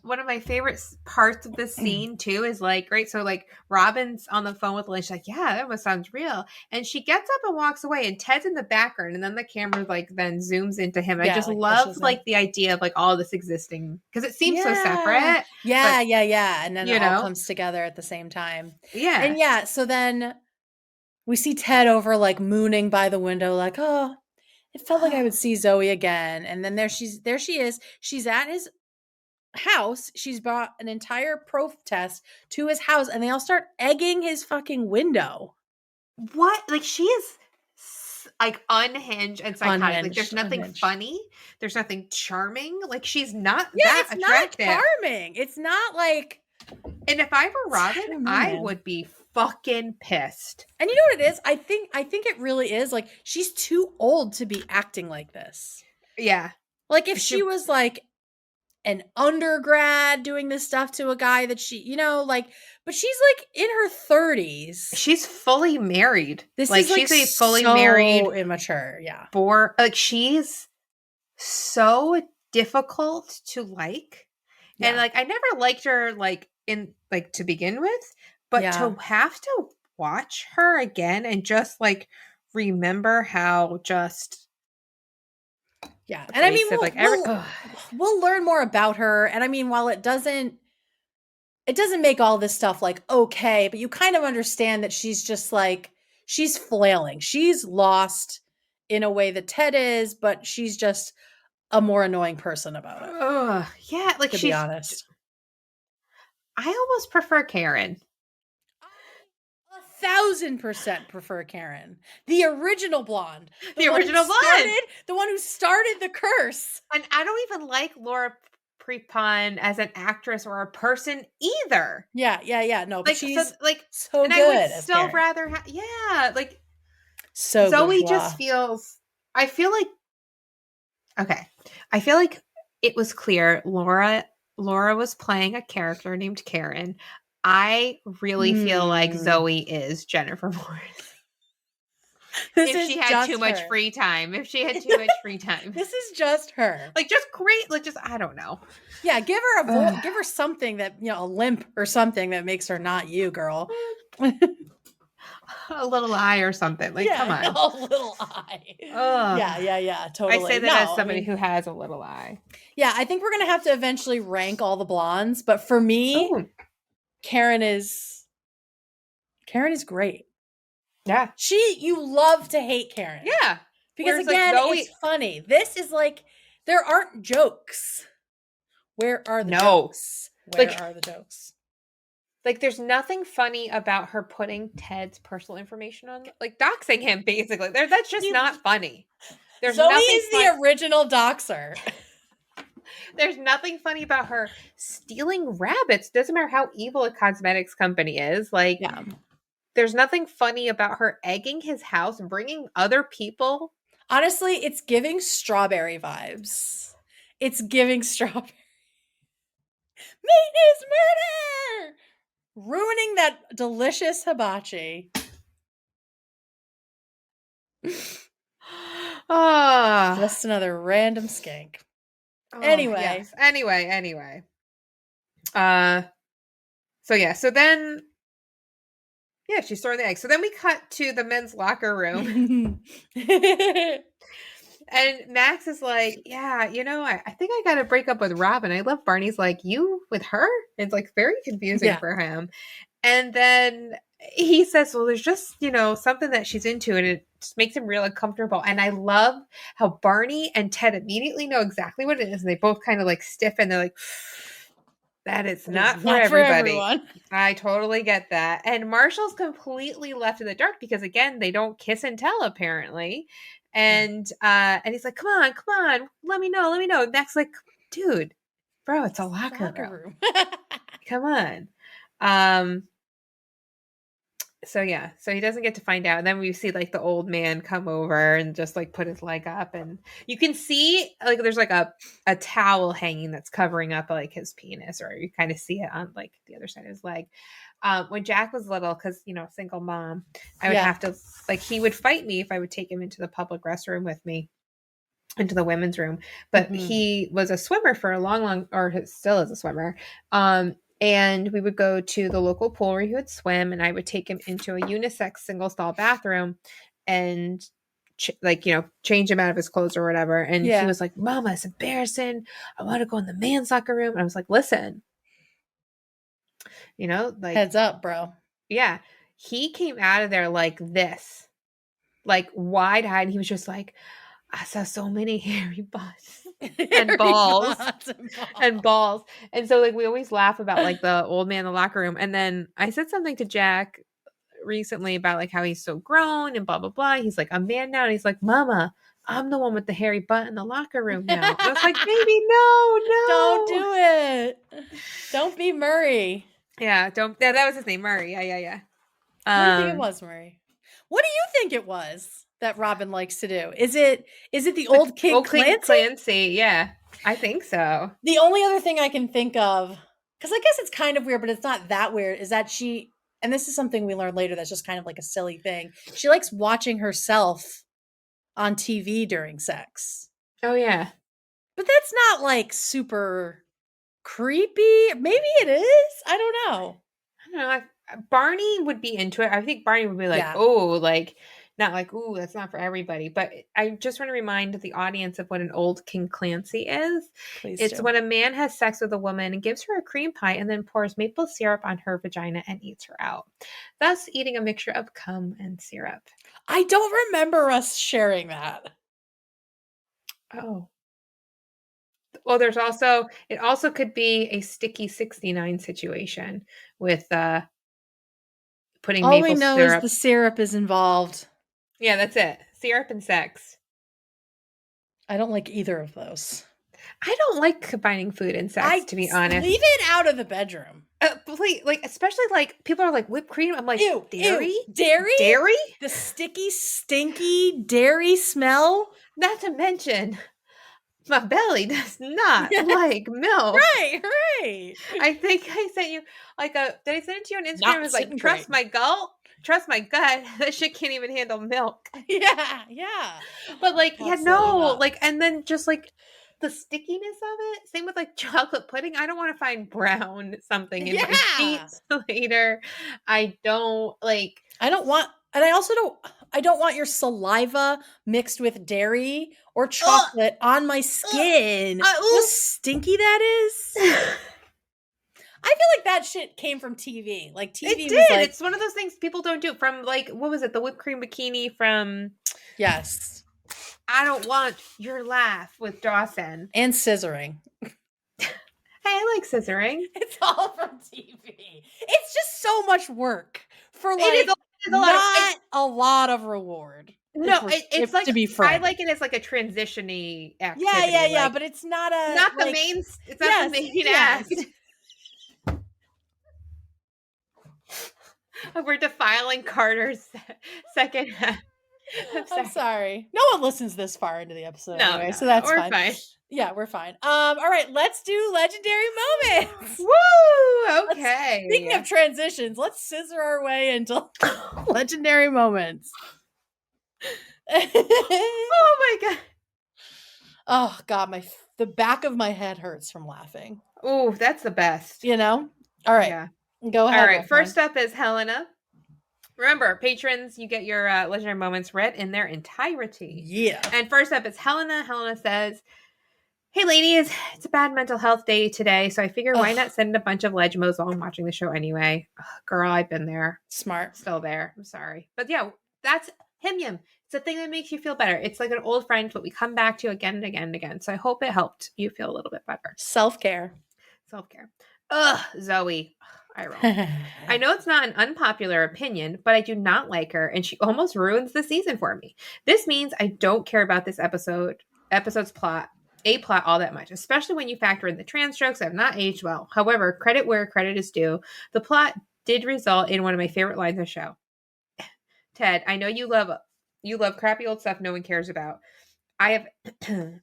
one of my favorite parts of this scene too is like, right, so like Robin's on the phone with Lynn. She's like, yeah, that almost sounds real. And she gets up and walks away and Ted's in the background and then the camera like then zooms into him. And I just love like the idea of like all this existing because it seems so separate. Yeah. And then it all comes together at the same time. Yeah. And so then we see Ted over like mooning by the window like, oh, it felt like I would see Zoe again. And then there she is. She's at his house. She's brought an entire protest to his house and they all start egging his fucking window. What? Like she is like unhinged and psychotic. Like there's nothing funny. There's nothing charming. Like she's not that attractive. Not charming. It's not like. And if I were Robin, I would be fucking pissed. And you know what it is? I think it really is like she's too old to be acting like this. Yeah. Like if she was like an undergrad doing this stuff to a guy that she, but she's like in her 30s. She's fully married. This like is like she's a fully married, immature. Yeah. Like she's so difficult to like. Yeah. And like I never liked her like in like to begin with, but to have to watch her again and just like remember how just and I mean, we'll learn more about her. And I mean, while it doesn't make all this stuff like okay, but you kind of understand that she's just like, she's flailing. She's lost in a way that Ted is, but she's just a more annoying person about it. Yeah, like to be honest. I almost prefer Karen. 1,000% prefer Karen, the original blonde, the one who started the curse. And I don't even like Laura Prepon as an actress or a person either. Yeah. No, but like she's so and good. I would still Karen. rather like so Zoe bourgeois. just feels. I feel like it was clear Laura was playing a character named Karen. I really feel like Zoe is Jennifer Morris. If she had too much free time. This is just her. Like just great. Like just I don't know. Yeah, give her give her something that a limp or something that makes her not you, girl. A little eye or something. Like come on. A little eye. Yeah, totally. I say that as somebody who has a little eye. Yeah, I think we're gonna have to eventually rank all the blondes, but for me, Karen is great. Yeah. You love to hate Karen. Yeah. Because again, it's funny. This is like, there aren't jokes. Where are the jokes? Where are the jokes? Like, there's nothing funny about her putting Ted's personal information on, like, doxing him, basically. That's just not funny. Zoe is the original doxer. There's nothing funny about her stealing rabbits. Doesn't matter how evil a cosmetics company is. Like, there's nothing funny about her egging his house, bringing other people. Honestly, it's giving strawberry vibes. It's giving strawberry. Maintenance murder! Ruining that delicious hibachi. Just another random skank. Anyway. Yes. Anyway. So then she's throwing the egg. So then we cut to the men's locker room. And Max is like, I think I got to break up with Robin. I love Barney's like, you with her? It's like very confusing for him. And then he says, well, there's just, something that she's into, and it just makes him real uncomfortable. And I love how Barney and Ted immediately know exactly what it is. And they both kind of like stiffen. They're like, that is not for everybody. everyone. I totally get that. And Marshall's completely left in the dark because, again, they don't kiss and tell, apparently. And he's like, come on, let me know. Next, like, dude, bro, it's a locker room. Come on. So he doesn't get to find out. And then we see like the old man come over and just like put his leg up, and you can see like there's like a towel hanging that's covering up like his penis, or you kind of see it on like the other side of his leg. When Jack was little, because single mom, I would have to like, he would fight me if I would take him into the public restroom with me, into the women's room. But he was a swimmer for a long, or still is a swimmer. And we would go to the local pool where he would swim, and I would take him into a unisex single stall bathroom and change him out of his clothes or whatever. And he was like, Mama, it's embarrassing. I want to go in the man's locker room. And I was like, listen, like, heads up, bro. Yeah. He came out of there like this, like wide-eyed. He was just like, I saw so many hairy butts and balls and balls. And so like we always laugh about like the old man in the locker room. And then I said something to Jack recently about like how he's so grown and blah blah blah. He's like, I'm man now. And he's like, Mama, I'm the one with the hairy butt in the locker room now. And I was like, baby, no. Don't do it. Don't be Murray. Yeah, don't. Yeah, that was his name, Murray. Yeah. What do you think it was, Murray? What do you think it was that Robin likes to do? Is it the old King Clancy? Yeah, I think so. The only other thing I can think of, because I guess it's kind of weird, but it's not that weird, is that she, and this is something we learned later that's just kind of like a silly thing, she likes watching herself on TV during sex. Oh, yeah. But that's not like super creepy. Maybe it is. I don't know. Barney would be into it. I think Barney would be like, oh, like, not like, ooh, that's not for everybody. But I just want to remind the audience of what an old King Clancy is. It's when a man has sex with a woman and gives her a cream pie and then pours maple syrup on her vagina and eats her out, thus eating a mixture of cum and syrup. I don't remember us sharing that. Oh. Well, it also could be a sticky 69 situation with putting all maple we know syrup. Is the syrup is involved. Yeah, that's it. Syrup and sex. I don't like either of those. I don't like combining food and sex, to be honest. Leave it out of the bedroom. Please, like, especially like people are like whipped cream. I'm like, ew, dairy? Ew. Dairy? The sticky, stinky dairy smell? Not to mention, my belly does not like milk. Right. I think I sent you did I send it to you on Instagram? It was like, trust my gut. That shit can't even handle milk. Yeah. But like, not. Like, and then just like the stickiness of it. Same with like chocolate pudding. I don't want to find brown something in my sheets later. I don't want your saliva mixed with dairy or chocolate on my skin. How stinky that is. I feel like that shit came from TV. Like TV it did. Was like, it's one of those things people don't do. From like, what was it? The whipped cream bikini from. Yes. I don't want your laugh with Dawson. And scissoring. Hey, I like scissoring. It's all from TV. It's just so much work for like a lot of reward. No, it's like, to be frank. I like it as like a transition-y activity. Yeah, but it's not the main. It's not the main act. We're defiling Carter's second half. I'm sorry. No one listens this far into the episode anyway, so that's fine. Yeah, we're fine. All right, let's do legendary moments. Woo! Okay. Speaking of transitions, let's scissor our way into legendary moments. Oh my god. Oh god, the back of my head hurts from laughing. Oh, that's the best. All right. Yeah. Go ahead. All right. First up is Helena. Remember, patrons, you get your legendary moments read in their entirety. Yeah. And first up is Helena. Helena says, Hey ladies, it's a bad mental health day today, so I figure why not send a bunch of Legmos while I'm watching the show anyway. Ugh, girl, I've been there. Smart. Still there. I'm sorry. But yeah, that's HIMYM. It's a thing that makes you feel better. It's like an old friend, but we come back to again and again and again. So I hope it helped you feel a little bit better. Self-care. Self-care. Ugh, Zoe. I roll. I know it's not an unpopular opinion, but I do not like her, and she almost ruins the season for me. This means I don't care about this episode's plot all that much, especially when you factor in the trans jokes that have not aged well. However, credit where credit is due. The plot did result in one of my favorite lines of the show. Ted, I know you love crappy old stuff no one cares about. I have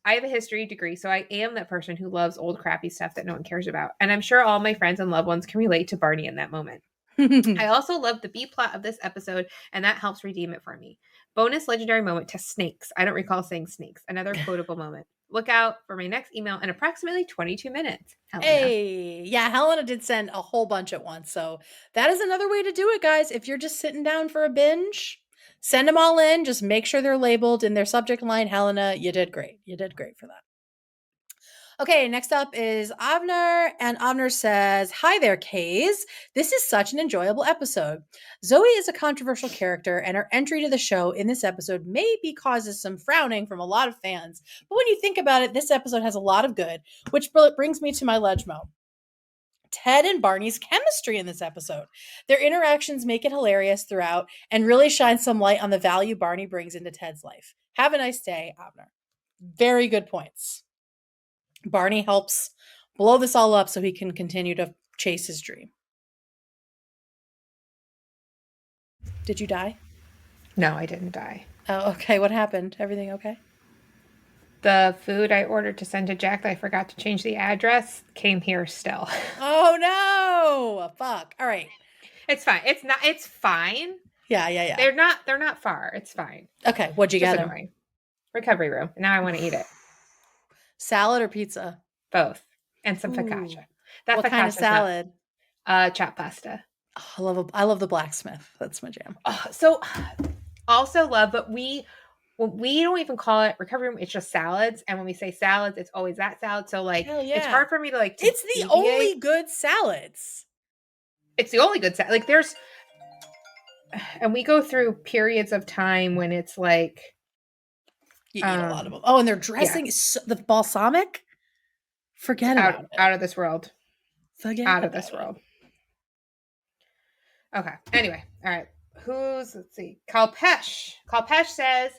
I have a history degree, so I am that person who loves old crappy stuff that no one cares about. And I'm sure all my friends and loved ones can relate to Barney in that moment. I also love the B plot of this episode, and that helps redeem it for me. Bonus legendary moment to snakes. I don't recall saying snakes. Another quotable moment. Look out for my next email in approximately 22 minutes. Helena. Hey, yeah, Helena did send a whole bunch at once. So that is another way to do it, guys. If you're just sitting down for a binge, send them all in. Just make sure they're labeled in their subject line. Helena, you did great. You did great for that. Okay, next up is Avner, and Avner says, "Hi there, Kays. This is such an enjoyable episode. Zoe is a controversial character, and her entry to the show in this episode maybe causes some frowning from a lot of fans. But when you think about it, this episode has a lot of good, which brings me to my Legmo. Ted and Barney's chemistry in this episode. Their interactions make it hilarious throughout and really shine some light on the value Barney brings into Ted's life. Have a nice day, Avner." Very good points. Barney helps blow this all up so he can continue to chase his dream. Did you die? No, I didn't die. Oh, okay. What happened? Everything okay? The food I ordered to send to Jack that I forgot to change the address came here still. Oh no! Fuck. All right. It's fine. It's fine. Yeah. They're not far. It's fine. Okay. What'd you Just get annoying. Recovery room. Now I want to eat it. Salad or pizza? Both. And some focaccia. What kind of salad? Chopped pasta. Oh, I love the blacksmith. That's my jam. So also love, but we don't even call it recovery room. It's just salads. And when we say salads, it's always that salad. So like, it's hard for me to like. It's the only good salads. It's the only good salad. Like there's, and we go through periods of time when it's like. You eat a lot of them. Oh, and their dressing is so, the balsamic. Forget about it. Out of this world. Forget of this world. Okay. Anyway. All right. Let's see. Kalpesh. Kalpesh says,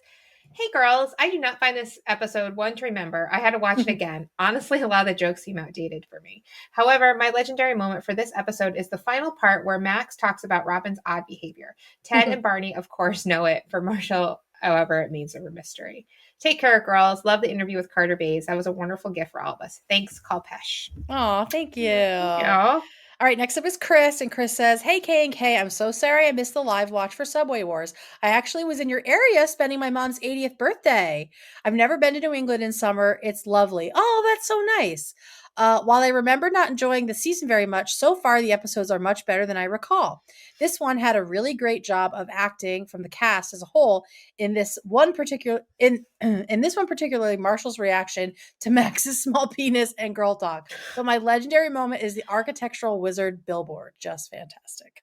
"Hey girls, I do not find this episode one to remember. I had to watch it again. Honestly, a lot of the jokes seem outdated for me. However, my legendary moment for this episode is the final part where Max talks about Robin's odd behavior. Ted and Barney, of course, know it. For Marshall, however, it means a mystery. Take care, girls. Love the interview with Carter Bays. That was a wonderful gift for all of us. Thanks, Kalpesh." Oh, thank you. Yeah. All right, next up is Chris, and Chris says, "Hey, K and K, I'm so sorry I missed the live watch for Subway Wars. I actually was in your area spending my mom's 80th birthday. I've never been to New England in summer. It's lovely." Oh, that's so nice. While I remember not enjoying the season very much, so far the episodes are much better than I recall. This one had a really great job of acting from the cast as a whole. In this one particularly, Marshall's reaction to Max's small penis and girl talk. But my legendary moment is the architectural wizard billboard. Just fantastic.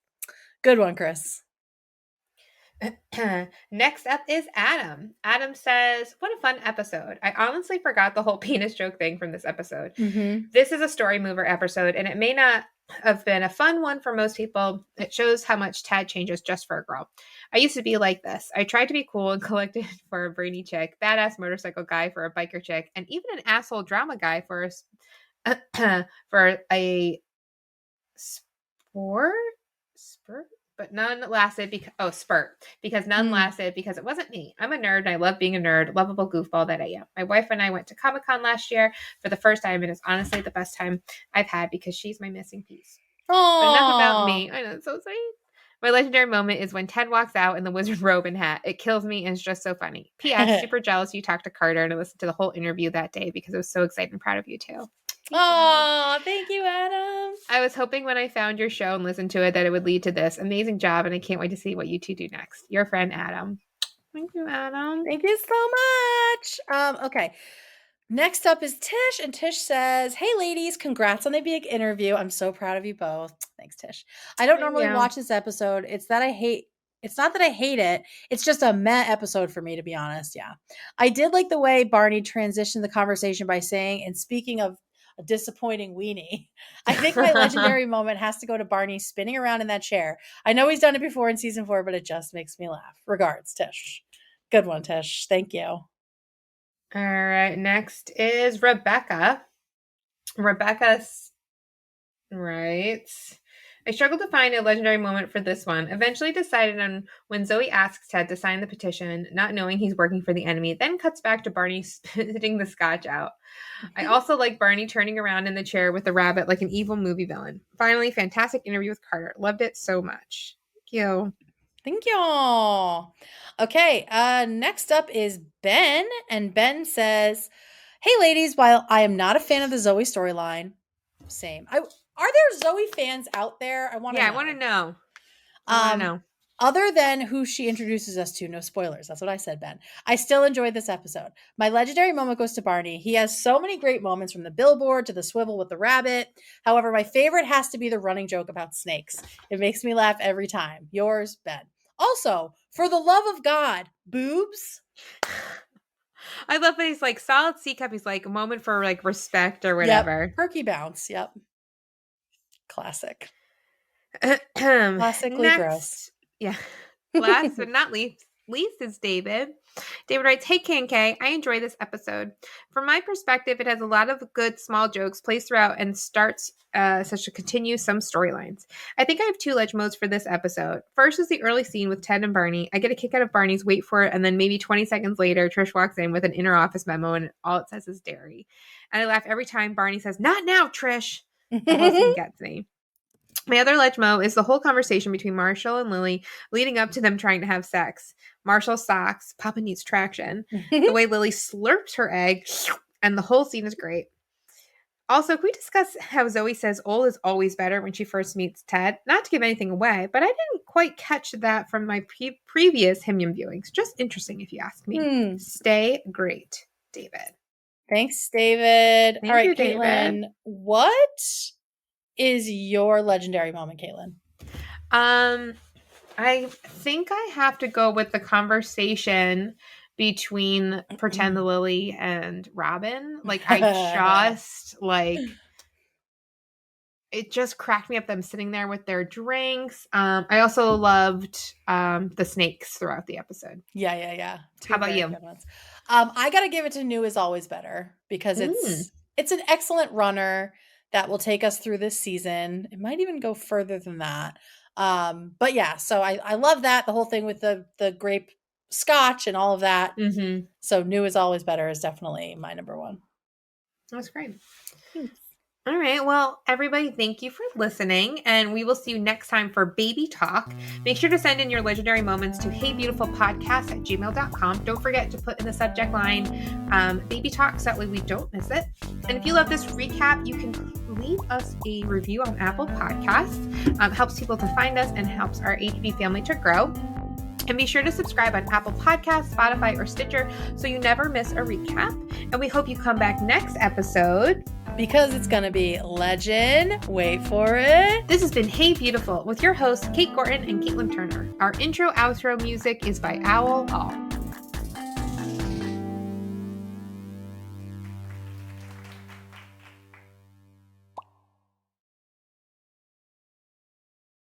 Good one, Chris. Next up is Adam. Adam says, "What a fun episode. I honestly forgot the whole penis joke thing from this episode. This is a story mover episode, and it may not have been a fun one for most people. It shows how much Ted changes just for a girl. I used to be like this. I tried to be cool and collected for a brainy chick, badass motorcycle guy for a biker chick, and even an asshole drama guy for a spurt. But none lasted because none lasted because it wasn't me. I'm a nerd and I love being a nerd, lovable goofball that I am. My wife and I went to Comic-Con last year for the first time, and it's honestly the best time I've had because she's my missing piece." But enough about me. I know, it's so sweet. My legendary moment is when Ted walks out in the wizard robe and hat. It kills me and it's just so funny. P.S. Super jealous you talked to Carter and I listened to the whole interview that day because I was so excited and proud of you too. Oh, thank you, Adam. I was hoping when I found your show and listened to it that it would lead to this. Amazing job, and I can't wait to see what you two do next. Your friend, Adam. Thank you, Adam. Thank you so much. Okay. Next up is Tish, and Tish says, "Hey ladies, congrats on the big interview. I'm so proud of you both." Thanks, Tish. I don't normally watch this episode. It's not that I hate it. It's just a meh episode for me, to be honest. Yeah. I did like the way Barney transitioned the conversation by saying, and speaking of a disappointing weenie, I think my legendary moment has to go to Barney spinning around in that chair. I know he's done it before in season 4, but it just makes me laugh. Regards, Tish. Good one, Tish. Thank you. All right, next is Rebecca. Rebecca's writes, I struggled to find a legendary moment for this one. Eventually decided on when Zoe asks Ted to sign the petition, not knowing he's working for the enemy, then cuts back to Barney spitting the scotch out. I also like Barney turning around in the chair with the rabbit like an evil movie villain. Finally, fantastic interview with Carter. Loved it so much. Thank you. Thank you. Okay, next up is Ben, and Ben says, "Hey ladies, while I am not a fan of the Zoe storyline, same. Are there Zoe fans out there? I want to know. I want to know. I want to know. Other than who she introduces us to, no spoilers. That's what I said, Ben. I still enjoyed this episode. My legendary moment goes to Barney. He has so many great moments, from the billboard to the swivel with the rabbit. However, my favorite has to be the running joke about snakes. It makes me laugh every time. Yours, Ben. Also, for the love of God, boobs." I love that he's like, solid C cup. He's like, a moment for like respect or whatever. Yep. Perky bounce. Yep. Classic. Classically gross. Yeah. Last but not least is David. David writes, "Hey K&K, I enjoy this episode. From my perspective, it has a lot of good small jokes placed throughout and starts such to continue some storylines. I think I have 2 ledge modes for this episode. First is the early scene with Ted and Barney. I get a kick out of Barney's wait for it, and then maybe 20 seconds later, Trish walks in with an inner office memo and all it says is dairy. And I laugh every time Barney says, 'Not now, Trish.' The whole scene gets me. My other ledge mo is the whole conversation between Marshall and Lily leading up to them trying to have sex. Marshall socks, Papa needs traction. The way Lily slurps her egg, and the whole scene is great. Also, can we discuss how Zoe says Ol is always better when she first meets Ted? Not to give anything away, but I didn't quite catch that from my previous HIMYM viewings. Just interesting if you ask me. Stay great, David. Thanks, David. Thank All right, you, Caitlin, David. what is your legendary moment, Caitlin? I think I have to go with the conversation between Pretend Lily and Robin. Like, it just cracked me up, them sitting there with their drinks. I also loved the snakes throughout the episode. Yeah. How about you? I gotta give it to New is Always Better, because it's an excellent runner that will take us through this season. It might even go further than that. But yeah, so I love that. The whole thing with the grape scotch and all of that. Mm-hmm. So New is Always Better is definitely my number one. That's great. Thanks. All right. Well, everybody, thank you for listening, and we will see you next time for Baby Talk. Make sure to send in your legendary moments to heybeautifulpodcast@gmail.com. Don't forget to put in the subject line Baby Talk, so that way we don't miss it. And if you love this recap, you can leave us a review on Apple Podcasts. Helps people to find us and helps our HB family to grow. And be sure to subscribe on Apple Podcasts, Spotify, or Stitcher so you never miss a recap. And we hope you come back next episode, because it's going to be legend. Wait for it. This has been Hey Beautiful with your hosts, Kate Gorton and Caitlin Turner. Our intro-outro music is by Owl All.